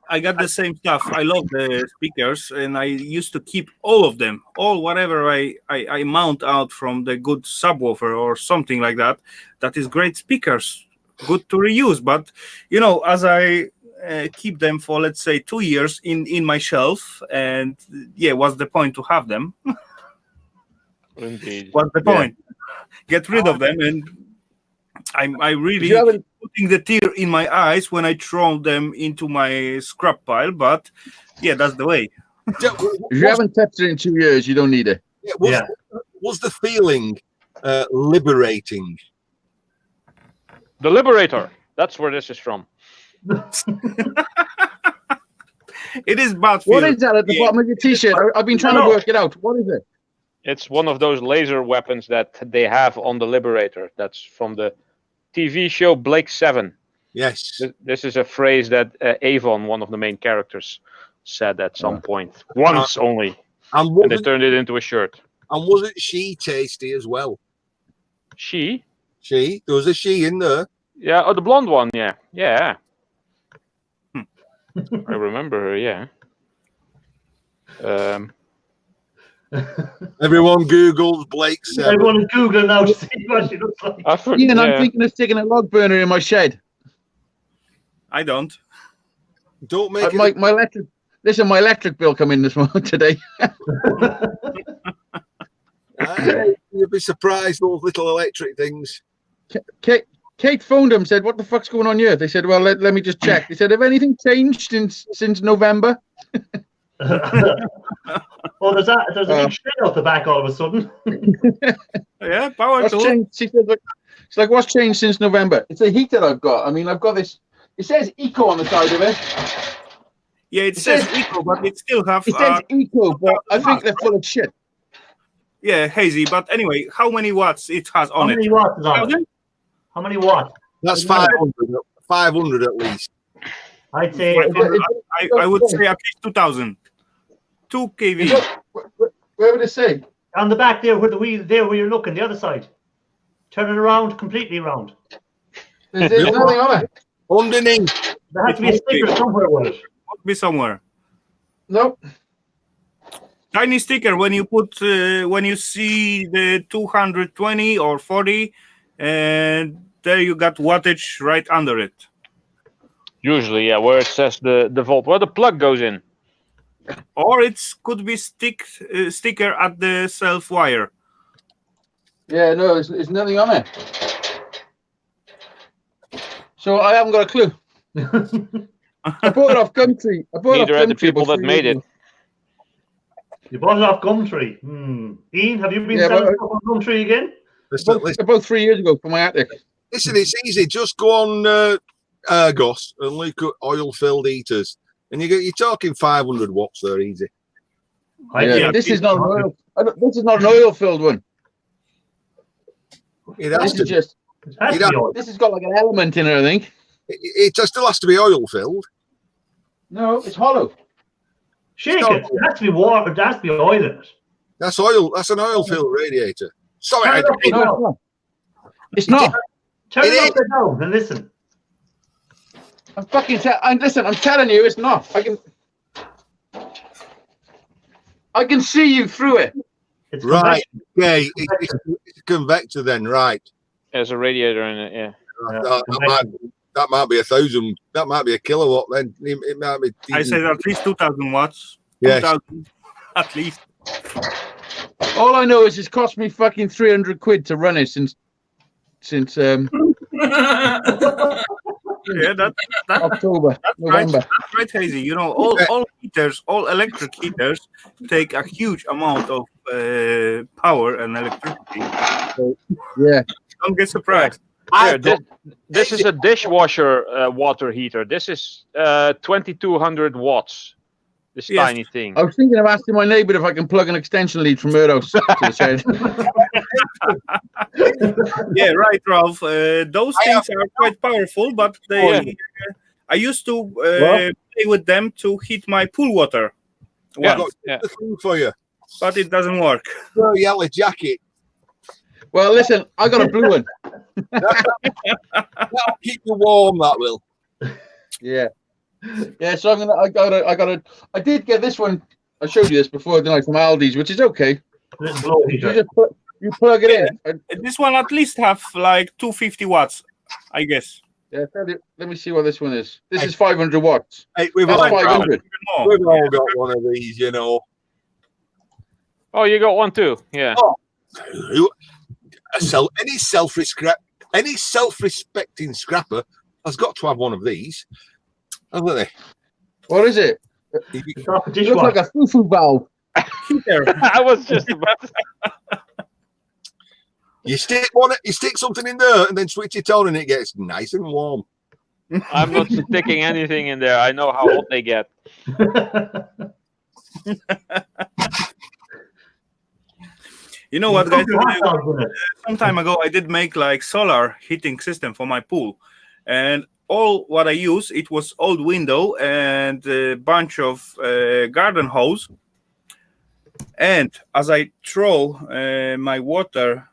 I got the same stuff. I love the speakers, and I used to keep all of them, whatever I mount out from the good subwoofer or something like that. That is great speakers, good to reuse. But you know, as I keep them for, let's say, 2 years in my shelf, and yeah, what's the point to have them? Indeed. What's the point? Get rid of them, and I really putting the tear in my eyes when I throw them into my scrap pile. But yeah, that's the way. If you haven't touched it in 2 years, you don't need it. Was the feeling liberating? The Liberator. That's where this is from. It is bad. What is that at the bottom of your t-shirt? I've been trying to work it out. What is it? It's one of those laser weapons that they have on the Liberator. That's from the TV show Blake 7. Yes. This is a phrase that Avon, one of the main characters, said at some point. Once only. And they turned it into a shirt. And wasn't she tasty as well? She? There was a she in there. Yeah, oh, the blonde one, yeah. Yeah. I remember her, yeah. Everyone Googles Blake 7. Everyone is Googling now to see what she looks like. Ian, I'm thinking of sticking a log burner in my shed. I don't. Don't make it. My electric. Listen, my electric bill come in this morning today. You'll be surprised, those little electric things. Kate phoned them, said, "What the fuck's going on here?" They said, "Well, let me just check." They said, "Have anything changed since November?" Oh, there's a big shed out the back all of a sudden. Yeah, power What's tool. changed? She said, "It's like what's changed since November?" It's a heater I've got. I mean, I've got this. It says Eco on the side of it. Yeah, it says eco, but it still have. It says Eco, but I think they're full of shit. Yeah, hazy. But anyway, how many watts it has How on many it? watts is on it? How many watts? That's 500. 500 at least. I'd say I would say at least 2,000. 2 kV. Where would it say? on the back there where the wheel there where you're looking, the other side. Turn it around, completely around. There's nothing on it. Underneath. There has to be a sticker somewhere with it. Must be somewhere. Nope. Tiny sticker when you put when you see the 220 or 40, and there you got wattage right under it. Usually, yeah, where it says the volt, where the plug goes in. Or it could be sticker at the self wire. Yeah, no, there's nothing on it. So I haven't got a clue. I bought it off Gumtree. Neither are the people that made it. You bought it off Gumtree. Ian, have you been selling stuff on Gumtree again? About 3 years ago for my attic. Listen, it's easy. Just go on Argos and look at oil-filled heaters, and you're talking 500 watts. They're easy. Yeah, this is not an oil. This is not an oil-filled one. It has to. This has got like an element in it, I think. It still has to be oil-filled. No, it's hollow. Shake it. It has to be water. There has to be oil in it. That's oil. That's an oil-filled radiator. Sorry, it's not. Turn it upside down and listen. I'm fucking listen. I'm telling you, it's not. I can see you through it. It's right. Okay. It's a convector then, right? There's a radiator in it. Yeah. That might be 1,000. That might be a kilowatt. Then it might be. I said at least 2,000 watts. Yes. 2,000 at least. All I know is it's cost me fucking 300 quid to run it since Yeah, that's October, November. That's right, Hazy. You know, all heaters, all electric heaters take a huge amount of power and electricity. So yeah, don't get surprised. This is a dishwasher water heater. This is 2,200 watts. This tiny thing. I was thinking of asking my neighbour if I can plug an extension lead from her house to the shed. Yeah, right, Ralph. Those things are quite powerful, but they. I used to play with them to heat my pool water. I've got the thing for you, but it doesn't work. Yellow jacket. Well, listen, I got a blue one. That'll keep you warm. That will. Yeah. Yeah, so I did get this one. I showed you this before, didn't I? From Aldi's, which is okay. You plug it in. This one at least have like 250 watts, I guess. Yeah, let me see what this one is. This is 500 watts. Hey, we've all 500. We've all got one of these, you know. Oh, you got one too. Yeah. Any self-respecting scrapper has got to have one of these, haven't they? What is it? It looks like a foo-foo valve. I was just about to... You stick something in there and then switch it on and it gets nice and warm. I'm not sticking anything in there. I know how hot they get. You know what, guys? Some time ago, I did make like solar heating system for my pool, and all what I use, it was old window and a bunch of garden hose. And as I throw my water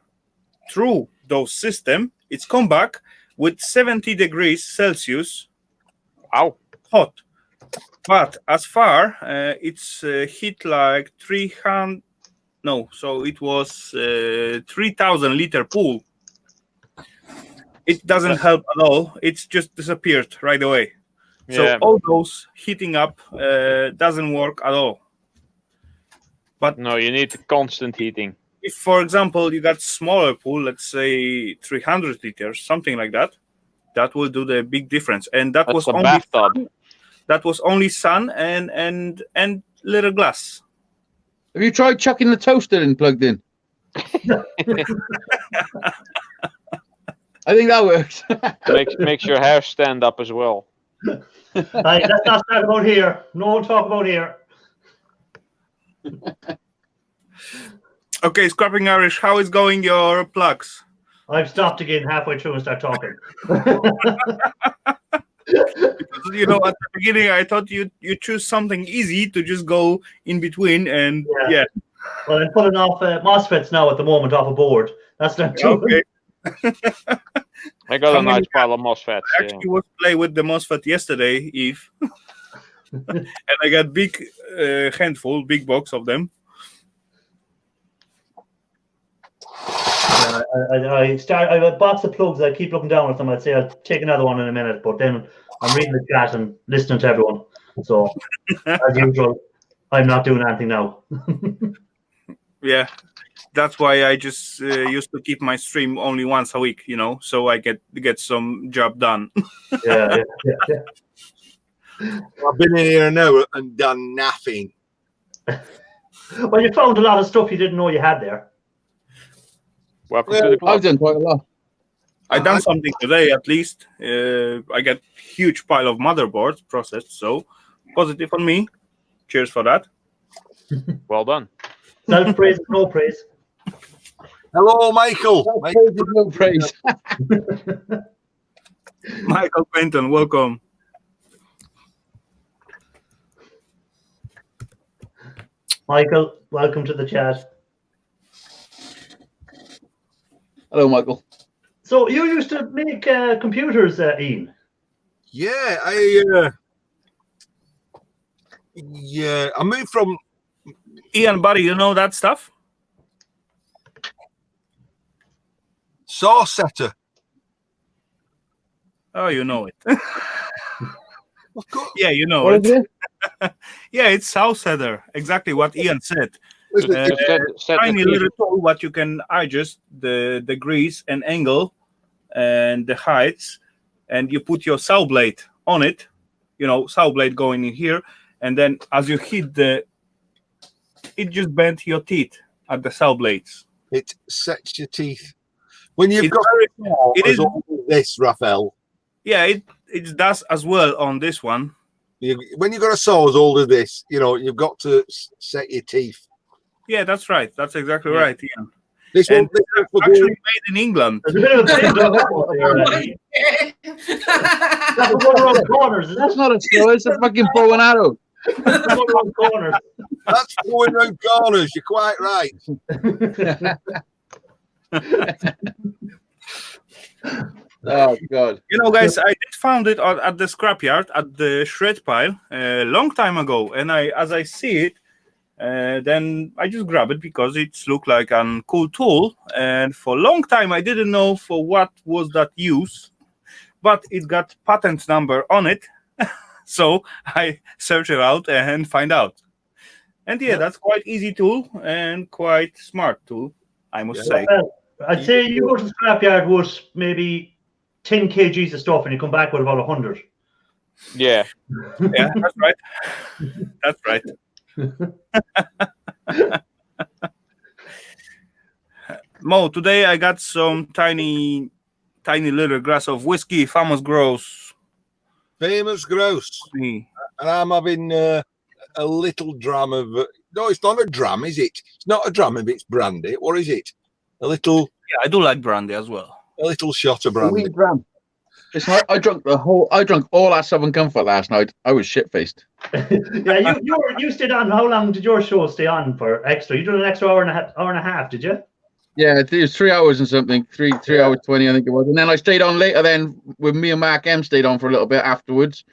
through those system, it's come back with 70 degrees Celsius. Wow, hot. But as far it's heat like 300 No, so it was 3,000 liter pool. It doesn't help at all. It's just disappeared right away. So Yeah. all those heating up doesn't work at all. But No, you need constant heating. if, for example, you got smaller pool, let's say 300 liters, something like that, that will do the big difference. And that That's was a only bathtub. sun, that was only sun and little glass. Have you tried chucking the toaster in plugged in? I think that works. Makes your hair stand up as well. Right, let's not talk about here. No talk about here. Okay, Scrapping Irish, how is going your plugs? I've stopped again halfway through and start talking. Because, you know, at the beginning I thought you choose something easy to just go in between, and yeah. Well, I'm pulling off MOSFETs now at the moment off a board. That's not true. Okay. I got How a many- nice pile of MOSFETs. I actually was play with the MOSFET yesterday, Eve, and I got big handful, big box of them. I have a box of plugs. I keep looking down at them. I'd say I'll take another one in a minute, but then I'm reading the chat and listening to everyone. So, as usual, I'm not doing anything now. Yeah, that's why I just used to keep my stream only once a week, you know, so I get some job done. Yeah. I've been in here an hour and done nothing. Well, you found a lot of stuff you didn't know you had there. Welcome to the I've club. done quite a lot. I done something today at least. I got huge pile of motherboards processed, so positive on me. Cheers for that. Well done. Self praise, no praise. Hello, Michael. No praise. Michael Quinton, welcome. Michael, welcome to the chat. Hello, Michael. So you used to make computers, Ian? Yeah, I moved from Ian, buddy, you know that stuff? Source Setter. Oh, you know it. Of course. Yeah, you know What it. is it? Yeah, it's South Header. Exactly what Ian said. Listen, Uh, Set Tiny the little tool, what you can adjust the degrees and angle and the heights, and you put your saw blade on it. You know, saw blade going in here, and then as you hit it just bent your teeth at the saw blades. it sets your teeth. When you've It's got it as is- old as this, Raphael, Yeah, it does as well on this one. when you've got a saw as old as this, you know, you've got to set your teeth. Yeah, that's right. That's exactly Yeah. right, Ian. This And one, actually made in England. There's a bit of a big up there, Ian. That's going around corners, is That's it? not a saw. It's a fucking bow and arrow. That's going around corners. that's going around corners. You're quite right. Oh God. You know, guys, I did found it at the scrapyard at the shred pile a long time ago, and as I see it, then I just grab it because it's looked like a cool tool. And for a long time, I didn't know for what was that use, but it got patent number on it, so I search it out and find out. And yeah, that's quite easy tool and quite smart tool, I must say. Well, I'd say you go to the scrapyard with maybe 10 kgs of stuff and you come back with about 100. Yeah. Yeah, that's right. That's right. Mo, today I got some tiny little glass of whiskey, Famous Grouse. Famous grouse. Me. And I'm having a little dram of. No, it's not a dram, is it? It's not a dram if it's brandy. What is it? A little Yeah, I do like brandy as well. shot of brandy. Gram. It's not, I drank all that Southern Comfort last night. I was shit faced. Yeah, you stayed on. How long did your show stay on for extra? You did an extra hour and a half, did you? Yeah, it was 3 hours and something. 3 hours 20, I think it was. And then I stayed on later. Then with me and Mark M stayed on for a little bit afterwards.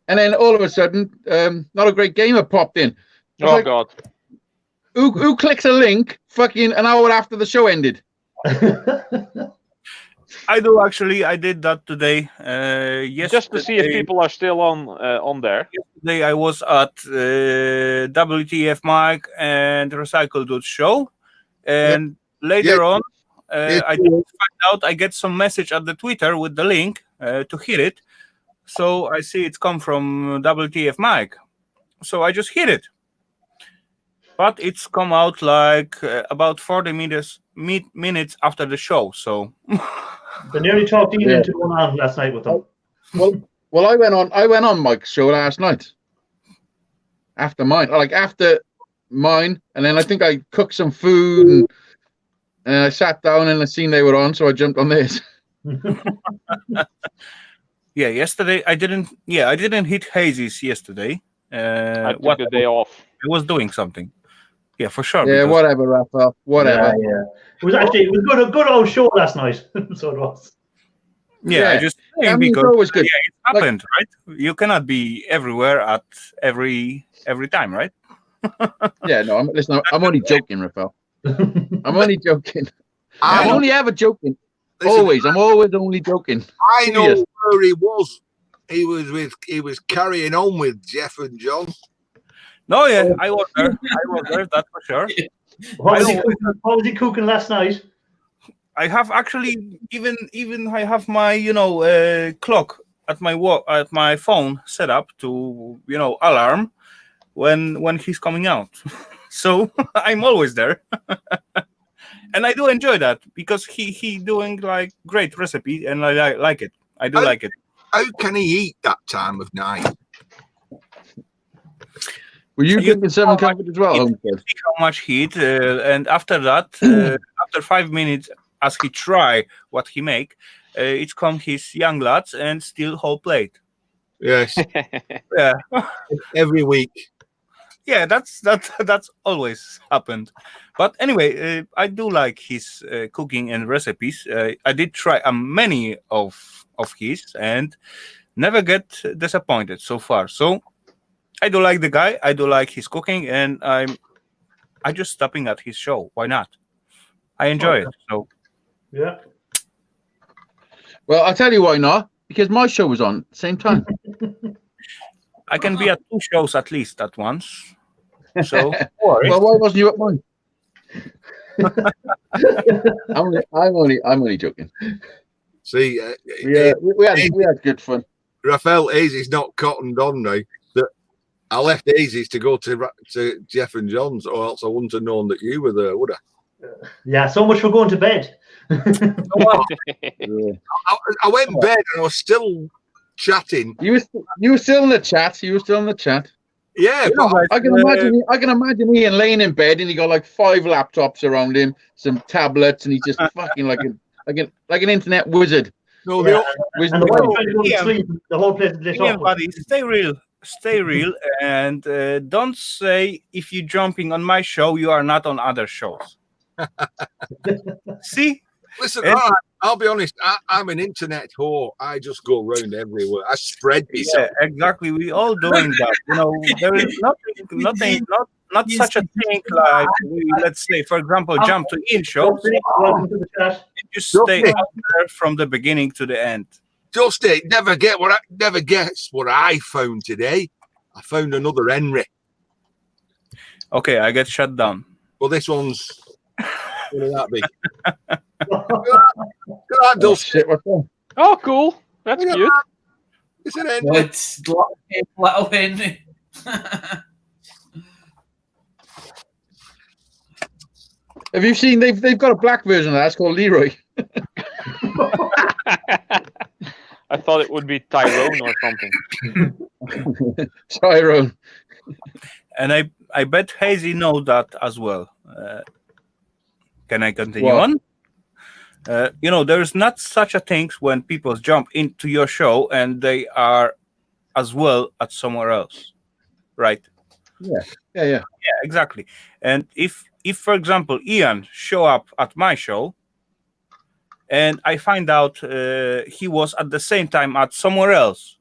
And then all of a sudden, not a great gamer popped in. I was Oh like, God. Who clicks a link fucking an hour after the show ended? I do actually. I did that today. Yesterday, Just to see if people are still on there. Yesterday I was at WTF Mike and Recycle Dude show, and later on, I did find out. I get some message at the Twitter with the link to hit it. So I see it's come from WTF Mike. So I just hit it. But it's come out like about 40 minutes after the show. So They nearly talked Ian into going on last night with them. Well, I went on Mike's show last night. After mine, and then I think I cooked some food and I sat down and I seen they were on, so I jumped on this. yeah, yesterday I didn't hit Hazy's yesterday. I took the day off. I was doing something. Yeah, for sure. Yeah, whatever, Raphael. Whatever. Yeah. It was a good old show last night. So it was. Yeah, I just I mean, because it's always good. yeah, it happened, right? You cannot be everywhere at every time, right? Yeah, no, I'm only joking, Raphael. I'm only joking. I'm only ever joking. Listen, I'm always only joking. I know where he was. He was carrying on with Jeff and John. No, yeah, I was there. That's for sure. What was he cooking last night? I have actually even I have my clock at my phone set up to alarm when he's coming out. So I'm always there. And I do enjoy that because he doing like great recipe and I like it. I do like it. How can he eat that time of night? Were you drinking 7 Comfort as well, Homestead? How much heat, and after that, after 5 minutes, as he try what he make, it's come his young lads and still whole plate. Yes, Yeah, every week. yeah, that's always happened. But anyway, I do like his cooking and recipes. I did try many of his and never get disappointed so far. So I do like the guy. I do like his cooking, and I just stopping at his show. Why not? I enjoy it. So Yeah. Well, I'll tell you why not. Because my show was on at the same time. I can be at 2 shows at least at once. So Well, why wasn't you at mine? I'm only joking. See, We had good fun. Raphael Hazy's not cottoned on now that I left Hazy's to go to Jeff and John's, or else I wouldn't have known that you were there, would I? Yeah, so much for going to bed. I went in bed and I was still chatting. You were still in the chat. You were still in the chat. Yeah, but I can imagine Ian laying in bed and he got like 5 laptops around him, some tablets, and he's just fucking like an internet wizard. no, Yeah, Wizard. and the whole trying to go to sleep, the whole place is lit yeah, up. buddy, stay real, and don't say if you're jumping on my show, you are not on other shows. See, listen, And- I'll be honest. I'm an internet whore. I just go around everywhere. I spread myself. yeah, exactly. We all doing that. There is not such a thing like let's say, for example, jump to Ian show. Welcome to the chat. You stay out there from the beginning to the end. Just never guess what I found today. I found another Henry. Okay, I get shut down. Well, this one's what that big. Look at that, Dusty. Shit, what's that? Oh, cool. That's Look at cute. that. It's an Henry. It's little Henry. Have you seen they've got a black version of that? It's called Leroy. I thought it would be Tyrone or something. Tyrone. And I bet Hazy know that as well. Can I continue What? on? There's not such a thing when people jump into your show and they are as well at somewhere else, right? Yeah. Yeah, exactly. And if for example Ian show up at my show and I find out he was at the same time at somewhere else,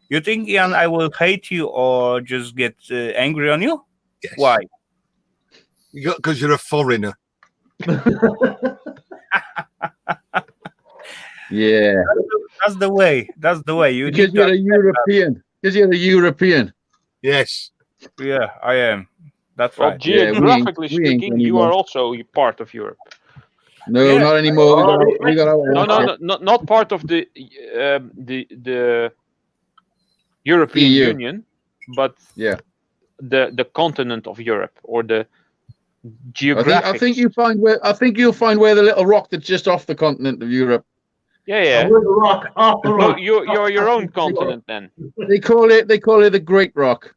you think, Ian, I will hate you or just get angry on you? Yes. Why? Because you're a foreigner. Yeah. That's the way. That's the way. You Because need you're to, a European. Because you're a European. Yes. yeah, I am. That's Well, right. Yeah, geographically we ain't speaking, you anymore. are also part of Europe. No, Yeah. not anymore. We got our No, own no, shit. no, not part of the European EU. Union, but Yeah. the continent of Europe, or the I geographic. think you'll find where the little rock that's just off the continent of Europe. Yeah. We're the rock, off the No, rock. you're your own continent then. They call it the Great Rock.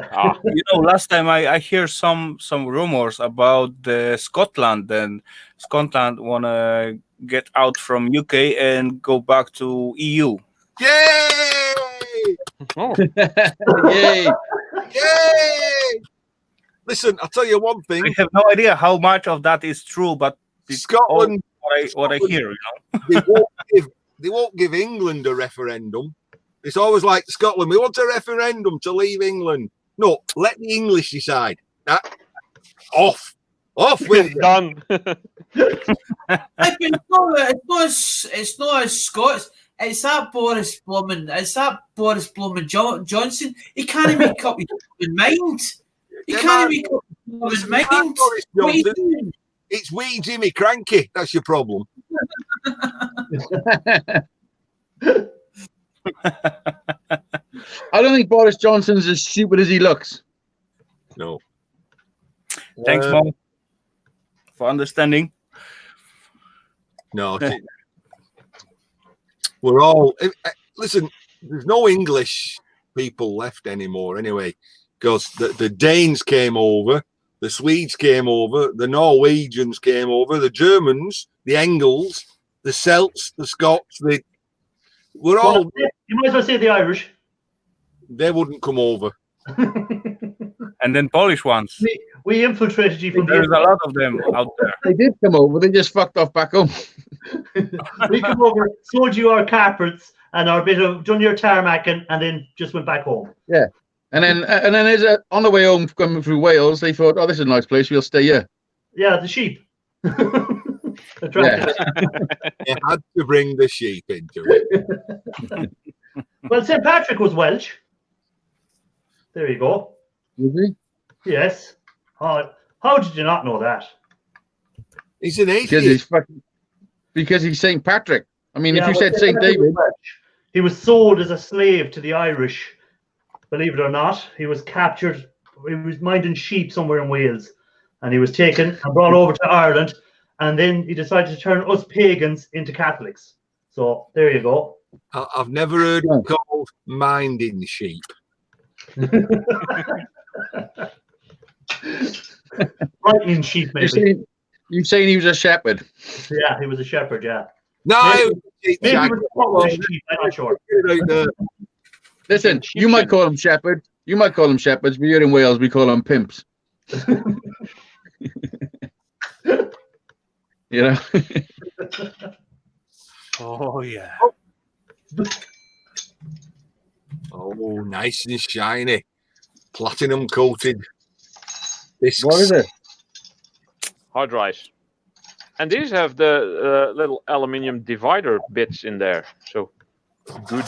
Ah, You know, last time I hear some rumors about Scotland, and Scotland wanna get out from UK and go back to E EU. Yay! oh, Yay! Yay! Listen, I'll tell you one thing. I have no idea how much of that is true, but it's Scotland, what I hear. You know, they won't give England a referendum. It's always like Scotland. We want a referendum to leave England. No, let the English decide. Off with it's it. done. It's not as Scots. It's that Boris Blummin Johnson. He can't make up his own mind. He Yeah, can't man. make up his own Listen, mind. Boris What are you Johnson, doing? it's wee Jimmy Cranky. That's your problem. I don't think Boris Johnson's as stupid as he looks. No. thanks, Mom, for understanding. No. We're all listen. There's no English people left anymore, anyway, because the Danes came over, the Swedes came over, the Norwegians came over, the Germans, the Engels, the Celts, the Scots. We're all. You might as well say the Irish. They wouldn't come over. And then Polish ones. We infiltrated you from There's a the lot of them out there. They did come over. They just fucked off back home. We come over, sold you our carpets and our bit of done your tarmacking, and then just went back home. And then on the way home, coming through Wales, they thought, "Oh, this is a nice place. We'll stay here." Yeah, the sheep. Attracted us. They had to bring the sheep into it. Well, St. Patrick was Welsh. There you go. Was he? Yes. How did you not know that? He's an Because atheist. he's St. Patrick. I mean, Yeah, if you well, said St. Patrick was David, Welsh. He was sold as a slave to the Irish. Believe it or not, he was captured. He was minding sheep somewhere in Wales, and he was taken and brought over to Ireland. And then he decided to turn us pagans into Catholics. So there you go. I've never heard it called minding sheep. Frightening sheep, maybe. you saying he was a shepherd? Yeah, he was a shepherd. Yeah, No, maybe he was a Scottish sheep. I'm not sure. Listen, you might call him shepherd. You might call them shepherds, but here in Wales, we call them pimps. You know? Oh yeah. Oh, nice and shiny, platinum coated. This What is it? hard rice. And these have the little aluminium divider bits in there. So good.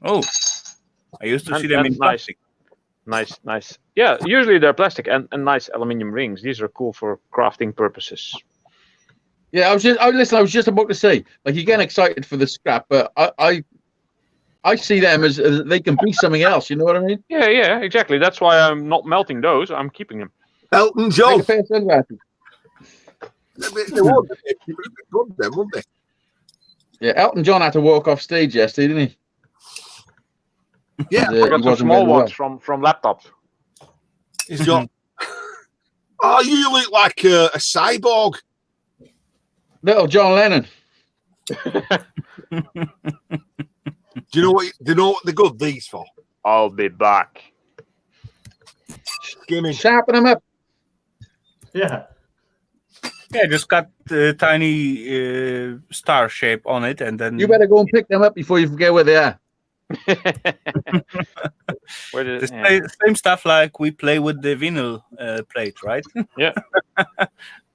Oh, I used to see And- them and in nice. plastic. Nice. Yeah, usually they're plastic and nice aluminium rings. These are cool for crafting purposes. Yeah, I was just about to say, like, you're getting excited for the scrap, but I see them as they can be something else. You know what I mean? Yeah, exactly. That's why I'm not melting those. I'm keeping them. Elton Like John. a pair of sunglasses. They would. They'd be good then, wouldn't they? Yeah, Elton John had to walk off stage yesterday, didn't he? Yeah, He I got some wasn't small very well. ones from laptops. he's got. Oh, you look like a cyborg. Little John Lennon. Do you know what? Do you know what they're good these for? I'll be back. Skimming. Sharpen them up. Yeah. Yeah, just got a tiny star shape on it, and then You better go and pick them up before you forget where they are. Where did, The same stuff like we play with the vinyl plate, right? Yeah.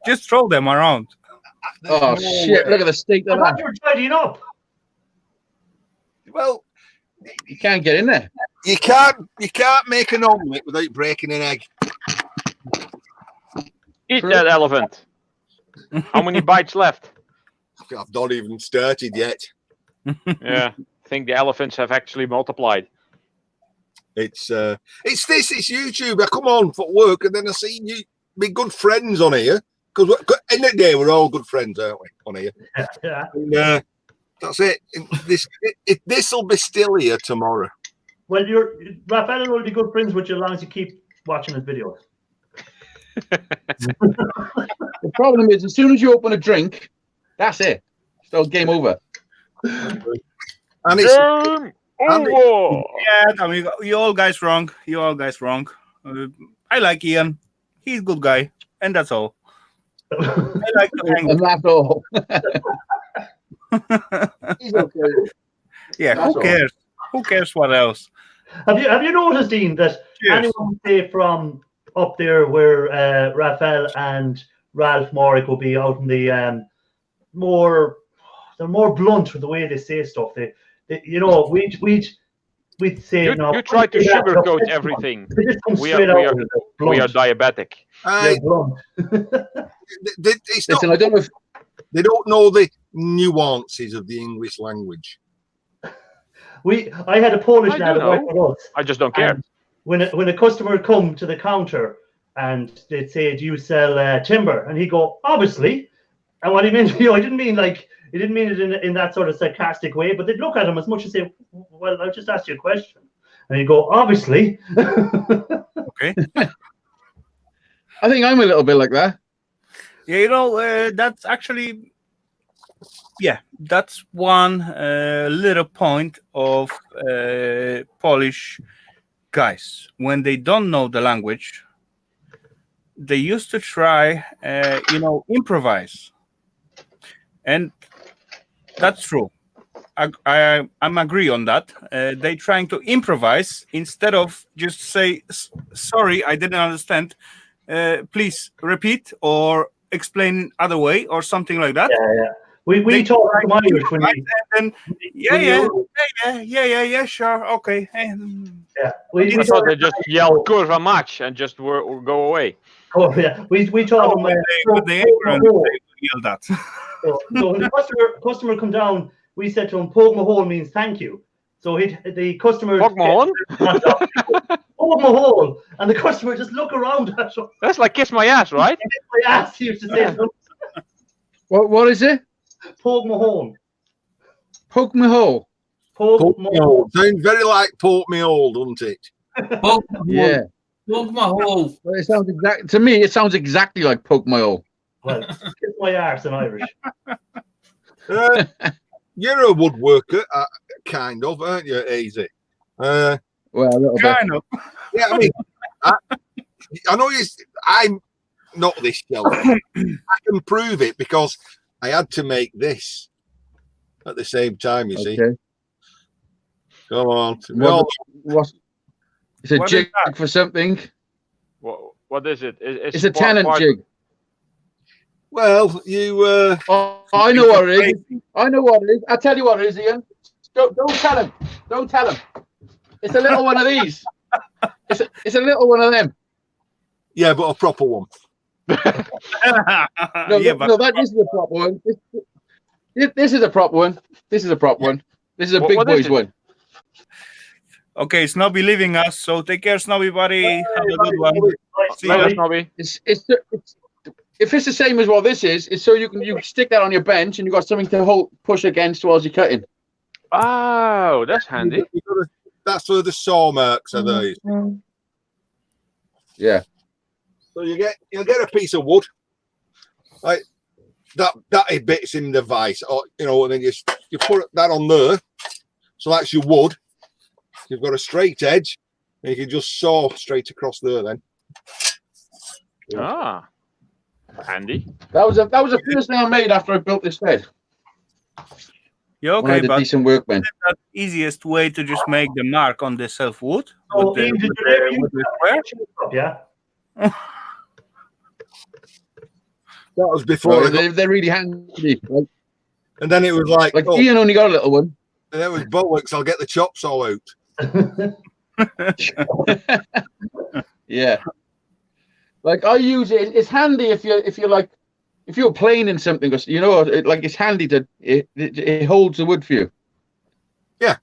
Just throw them around. Oh shit! Look at the state I of thought that. you were tidying up. Well, You can't get in there. you can't make an omelette without breaking an egg. Eat that elephant. How many bites left? I've not even started yet. Yeah, I think the elephants have actually multiplied. It's YouTube. I come on for work and then I see you be good friends on here because in the day we're all good friends, aren't we? On here. Yeah. And, that's it. This will be still here tomorrow. Well, Raphael will be good friends with you as long as you keep watching his videos. The problem is, as soon as you open a drink, that's it. So game over. And it's Game over. Yeah, I mean, you all guys wrong. I like Ian. He's a good guy, and that's all. I like to hang. And that's all. He's okay. Yeah, That's who all. cares? Who cares what else? Have you noticed, Dean, that Cheers. anyone say from up there where Raphael and Ralph Morrick will be out in the they're more blunt with the way they say stuff. They we'd say You try to sugarcoat everything. They just come We straight are- out with it, blunt. We are diabetic. They're blunt. it's not, Listen, I don't know if they don't know the nuances of the English language. I had a Polish I lad do that worked with us. I just don't care. And when a customer would come to the counter and they'd say, "Do you sell timber?" and he'd go, "Obviously." And what he meant, he didn't mean it in that sort of sarcastic way, but they'd look at him as much as say, "Well, I just asked you a question," and he'd go, "Obviously." Okay. I think I'm a little bit like that. Yeah, that's actually, that's one little point of Polish guys. When they don't know the language, they used to try, improvise. And that's true. I'm agree on that. They trying to improvise instead of just say, sorry, I didn't understand. Please repeat or explain other way or something like that. Yeah. We talk from Irish when we, And yeah, sure, okay. yeah. We I thought they talk, just yell "kurva match" and just go away. oh, yeah. We talk them. With the apron, they will yell that. So when the customer come down, we said to him, "Poke my hole" means thank you. So the customer Fuck Mahon? "Poke my hole," and the customer just look around at him. That's like kiss my ass, right? I asked he used to say to him, What is it? "Poke my hole." Poke me hole. Poke Poke my me hole. old. Sounds very like Poke Me Old, doesn't it? Poke my Yeah. hole. Poke my hole. Well, it sounds to me. It sounds exactly like poke my hole. Well, kiss my arse in Irish. You're a woodworker, kind of, aren't you, Easy? Well, a little bit. Kind of. Yeah, I mean, I know I'm not this shelf. I can prove it because I had to make this at the same time, you see. Okay. Come on. We all- It's a What is jig that? for something. What is it? It's a tenant jig. well, you Oh, I know what it is. I know what it is. I'll tell you what it is, Ian. Don't tell him. Don't tell him. It's a little one of these. It's a little one of them. yeah, but a proper one. No, this is a proper one. This is a proper one. This is a proper one. This is a big What is boys it? one. Okay, Snobby leaving us, so take care, Snobby buddy. Have a good one. See Let ya. us know. It's if it's the same as what this is, it's so you can stick that on your bench and you got something to push against whilst you're cutting. Oh, that's handy. That's where the saw marks are these. Yeah. So you'll get a piece of wood, like that bits in the vise, or and then you put that on there. So that's your wood. You've got a straight edge, and you can just saw straight across there. Then Ah, handy. That was the first thing I made after I built this bed. Yeah, When I okay, did but decent workman. that's the easiest way to just make the mark on the self wood. So, Ian, did you ever use with the square. Yeah. That was before. I got, They're really handy. and then it was like, Like oh, Ian only got a little one. and it was bollocks. I'll get the chops all out. Yeah. Like I use it. It's handy if you're playing in something, you know, it's handy to it holds the wood for you. Yeah.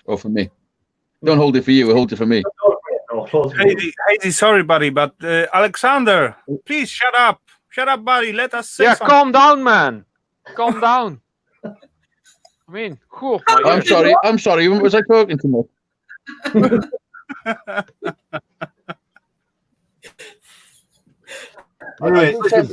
Or for me. Don't hold it for you. It holds it for me. No, close. Hazy, sorry, buddy, but Alexander, please shut up. Shut up, buddy. Let us say Yeah, something. calm down, man. Calm down. I mean, whew, my ears. I'm sorry. Was I talking too much? Anyway, listen,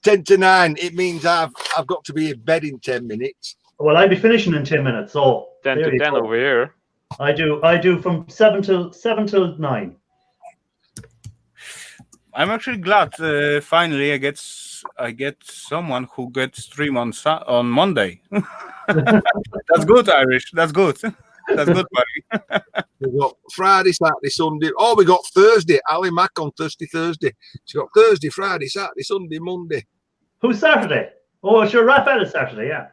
10 to 9. It means I've got to be in bed in 10 minutes. Well, I'll be finishing in 10 minutes. So 10 there to you 10 go. over here. I do from 7 till 9. I'm actually glad. Finally, I get someone who gets stream on Monday. That's good, Irish. That's good. That's good, buddy. We've got Friday, Saturday, Sunday. Oh, we got Thursday. Ali Mack on Thursday. She's got Thursday, Friday, Saturday, Sunday, Monday. Who's Saturday? Oh, sure, Raphael is Saturday, yeah.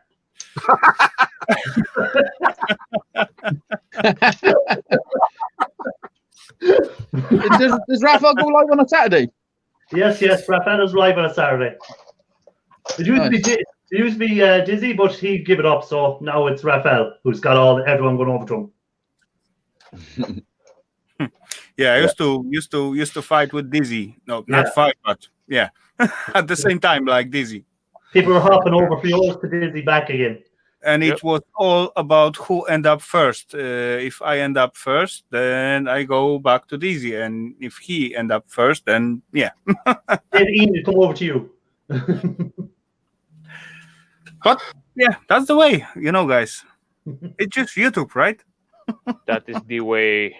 Does Raphael go live on a Saturday? Yes, Raphael is live on a Saturday. It used to be Dizzy, but he gave it up, so now it's Raphael who's got everyone going over to him. Yeah, I used to fight with Dizzy. No, not fight, but yeah, at the same time, like Dizzy. People are hopping over for yours to Dizzy back again. And it was all about who end up first. If I end up first, then I go back to Dizzy, and if he end up first, then yeah. Then Ian will come over to you. But yeah, that's the way, you know, guys. It's just YouTube, right? That is the way.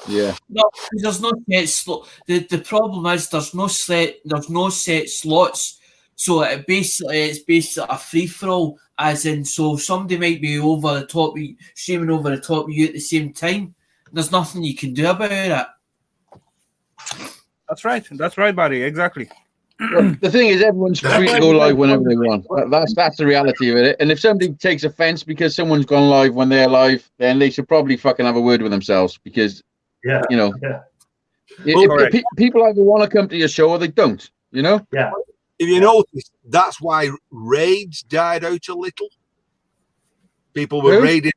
Yeah. No, there's no set slot. The problem is there's no set slots. So it's basically a free for all, as in, so somebody might be over the top of you, streaming over the top of you at the same time. There's nothing you can do about it. That's right, buddy. Exactly. Well, the thing is, everyone's free to go live whenever they want. That's the reality of it. And if somebody takes offense because someone's gone live when they're live, then they should probably fucking have a word with themselves, because you know, if people either want to come to your show or they don't. You know. Yeah. If you notice, that's why raids died out a little. People were raiding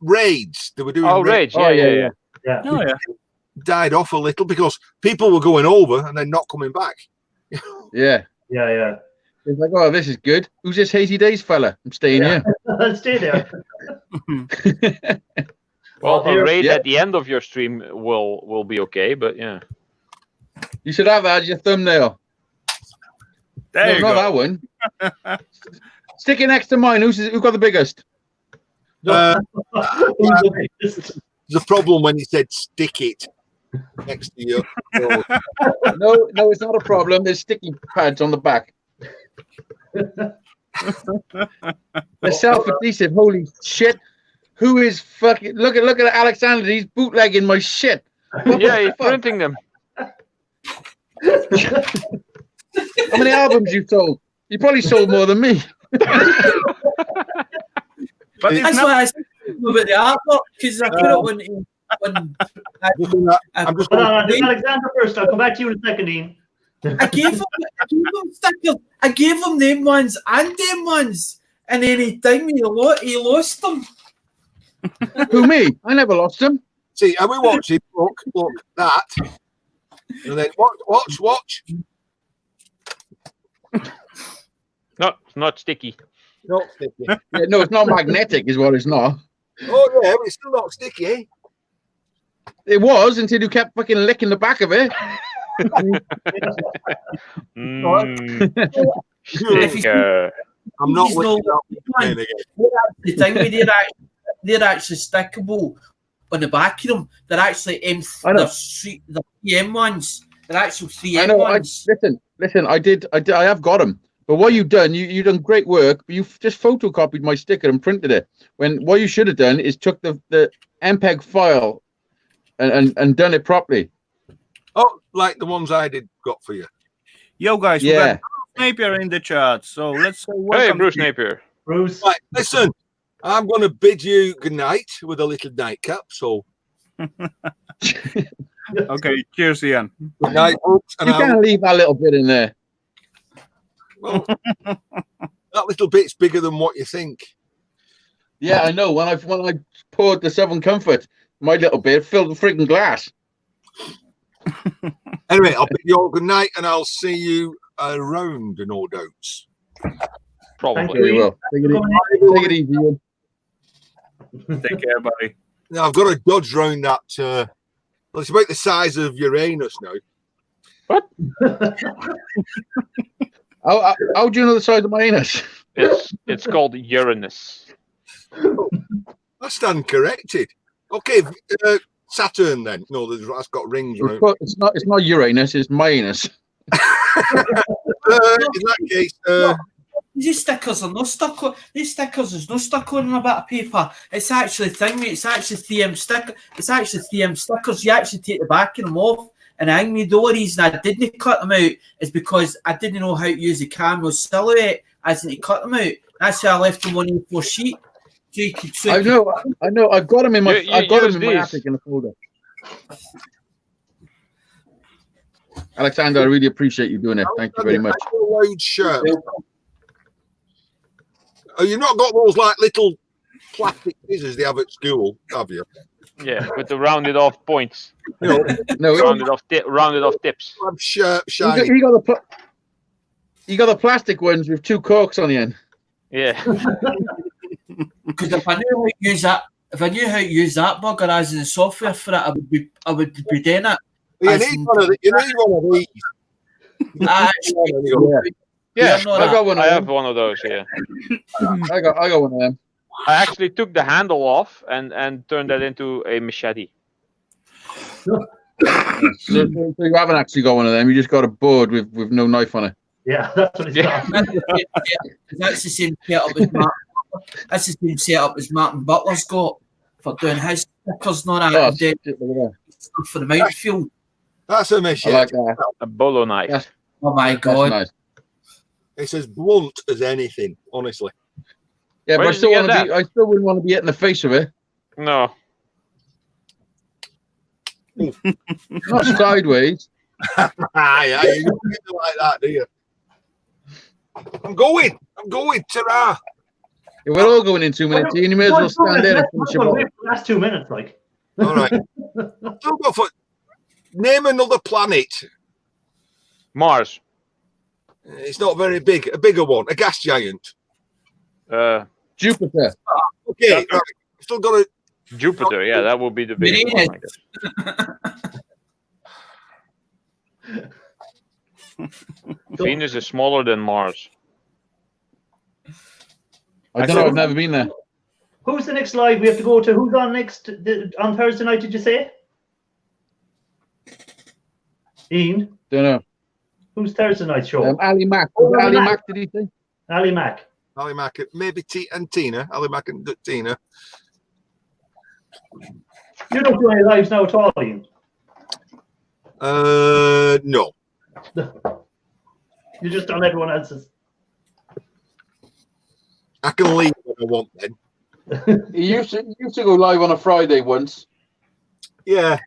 raids. They were doing raids. Yeah. Oh, yeah. Died off a little because people were going over and then not coming back. Yeah. It's like, oh, this is good. Who's this Hazy Days fella? I'm staying here. I'll stay there. Well, a raid at the end of your stream will be okay, but yeah. You should have that as your thumbnail. There you go. Not that one. Stick it next to mine. Who's got the biggest? There's a problem when he said stick it next to you. No, it's not a problem. There's sticky pads on the back. They're self-adhesive. Holy shit. Who is fucking... Look at Alexander. He's bootlegging my shit. Yeah, he's printing them. How many albums you sold? You probably sold more than me. But That's why I said about the artwork, because I put it when I'm just Alexander first. I'll come back to you in a second, Ian. I gave him stickers. I gave him them ones and them ones, and then he lost them. Who, me? I never lost them. see, and we watch it. Look, that, and then watch. No, it's not sticky. Not sticky. Yeah, no, it's not magnetic, is what it's not. Oh yeah, but it's still not sticky. Eh? It was until you kept fucking licking the back of it. Sticker. I'm not He's licking no- up again. The thing with they're actually stickable on the back of them. They're actually I know. they're 3M ones. They're actual 3M I know. ones. Listen, Listen, I have got them. But what you've done, you done great work. But you've just photocopied my sticker and printed it. When what you should have done is took the MPEG file and done it properly. Oh, like the ones I got for you. Yo, guys, we Yeah. got Bruce Napier in the chat. So let's say Hey, welcome. Bruce to you. Napier. Bruce. Right, listen, I'm going to bid you good night with a little nightcap. So Okay, cheers, Ian. good night, folks. And You can't leave that little bit in there. well, that little bit's bigger than what you think. Yeah, I know. When I poured the Southern Comfort, my little bit filled the freaking glass. Anyway, I'll bid you all good night, and I'll see you around, no doubts. Probably. Very well. Take it easy. Ian. Take care, buddy. Now I've got to dodge round that. Well, it's about the size of Uranus now. How do you know the size of my anus? It's called Uranus. I stand corrected. Okay, Saturn then. No, that's got rings around. It's not Uranus. It's my anus. In that case, These stickers are no stuck on. These stickers is no stuck on a bit of paper. It's actually thing, mate. It's actually 3M sticker. It's actually 3M stickers. You actually take the back of them off and hang me. The only reason I didn't cut them out is because I didn't know how to use the camera silhouette. I didn't cut them out. That's why I left them on A4 sheet. So you could, I know. I've got them in my. I've got them in my these. attic in a folder. Alexander, I really appreciate you doing it. Thank you very much. Loud shirt. Oh, you've not got those like little plastic scissors they have at school, have you? Yeah, with the rounded off points, You know, No, rounded off tips. have shirt you shiny. got the plastic ones with two corks on the end. Yeah. because if I knew how to use that, bugger as in the software for it, I would be doing it. You need one of these. Actually, Yeah, no, I got one. I Of have them. one of those. Yeah, I got one of them. I actually took the handle off and turned that into a machete. So you haven't actually got one of them. You just got a board with no knife on it. Yeah, that's what it's Yeah. got. that's the same setup as Mark. That's the same setup as Martin Butler's got for doing his stickers, not that, Oh, and doing shit, look at that. stuff for the mouthfeel. That's a I mission. like that. A bolo knife. Yes. Oh my That's god! nice. It's as blunt as anything, honestly. Yeah, Where but I did still you want get to be. I still wouldn't want to be hit in the face of it. No. Not sideways. Yeah, you don't get it like that, do you? I'm going. Ta-ra. Yeah, we're all going in 2 minutes. You may as well stand there and finish them off. Last 2 minutes, like. All right. Still go for name another planet. Mars. It's not very big. A bigger one. A gas giant. Jupiter. Okay. Right. Still got to. Jupiter. Yeah, that would be the biggest one. I guess. Venus is smaller than Mars. I don't know. I've never been there. Who's the next live we have to go to? Who's on next on Thursday night? Did you say? Ian, Don't know. who's Thursday night show? Ali Mack. Oh, Ali Mack. Mack, did he say? Ali Mack. Ali Mack, maybe and Tina. Ali Mack and Tina. You don't do any lives now at all, Ian. No. You just on everyone else's. I can leave when I want then. He used to go live on a Friday once. Yeah.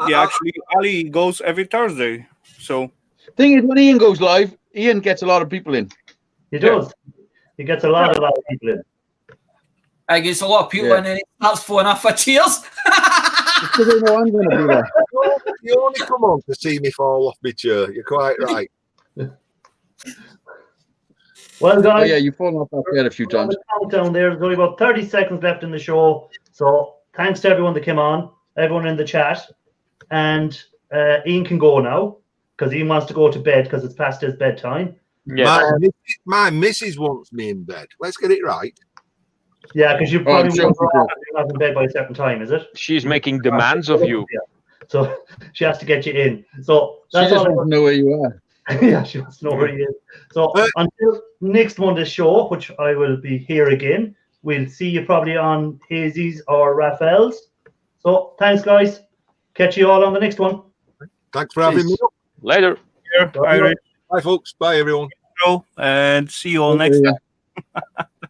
Yeah, actually, Ali goes every Thursday. So Thing is, when Ian goes live, Ian gets a lot of people in. He does. He gets a lot of people in. I guess a lot of people Yeah. in and that's phone off for cheers. Because I know I'm going to be there. You only come on to see me fall off my chair. You're quite right. Well, Oh, guys, yeah, you've fallen off that bed a few times. countdown there. There's only about 30 seconds left in the show. So thanks to everyone that came on, everyone in the chat. And Ian can go now because Ian wants to go to bed because it's past his bedtime. Yeah. My missus wants me in bed. Let's get it right. Yeah, because you I'm probably sure won't we go do. off if you're not in bed by a certain time, is it? She's making demands of you. Yeah. So she has to get you in. So She that's just all. wants to know where you are. Yeah, she wants to know where he is. So until next Monday's show, which I will be here again, we'll see you probably on Hazy's or Raphael's. So thanks, guys. Catch you all on the next one. Thanks for having me. Later. Here, Bye. Bye, folks. Bye, everyone. and see you all next time.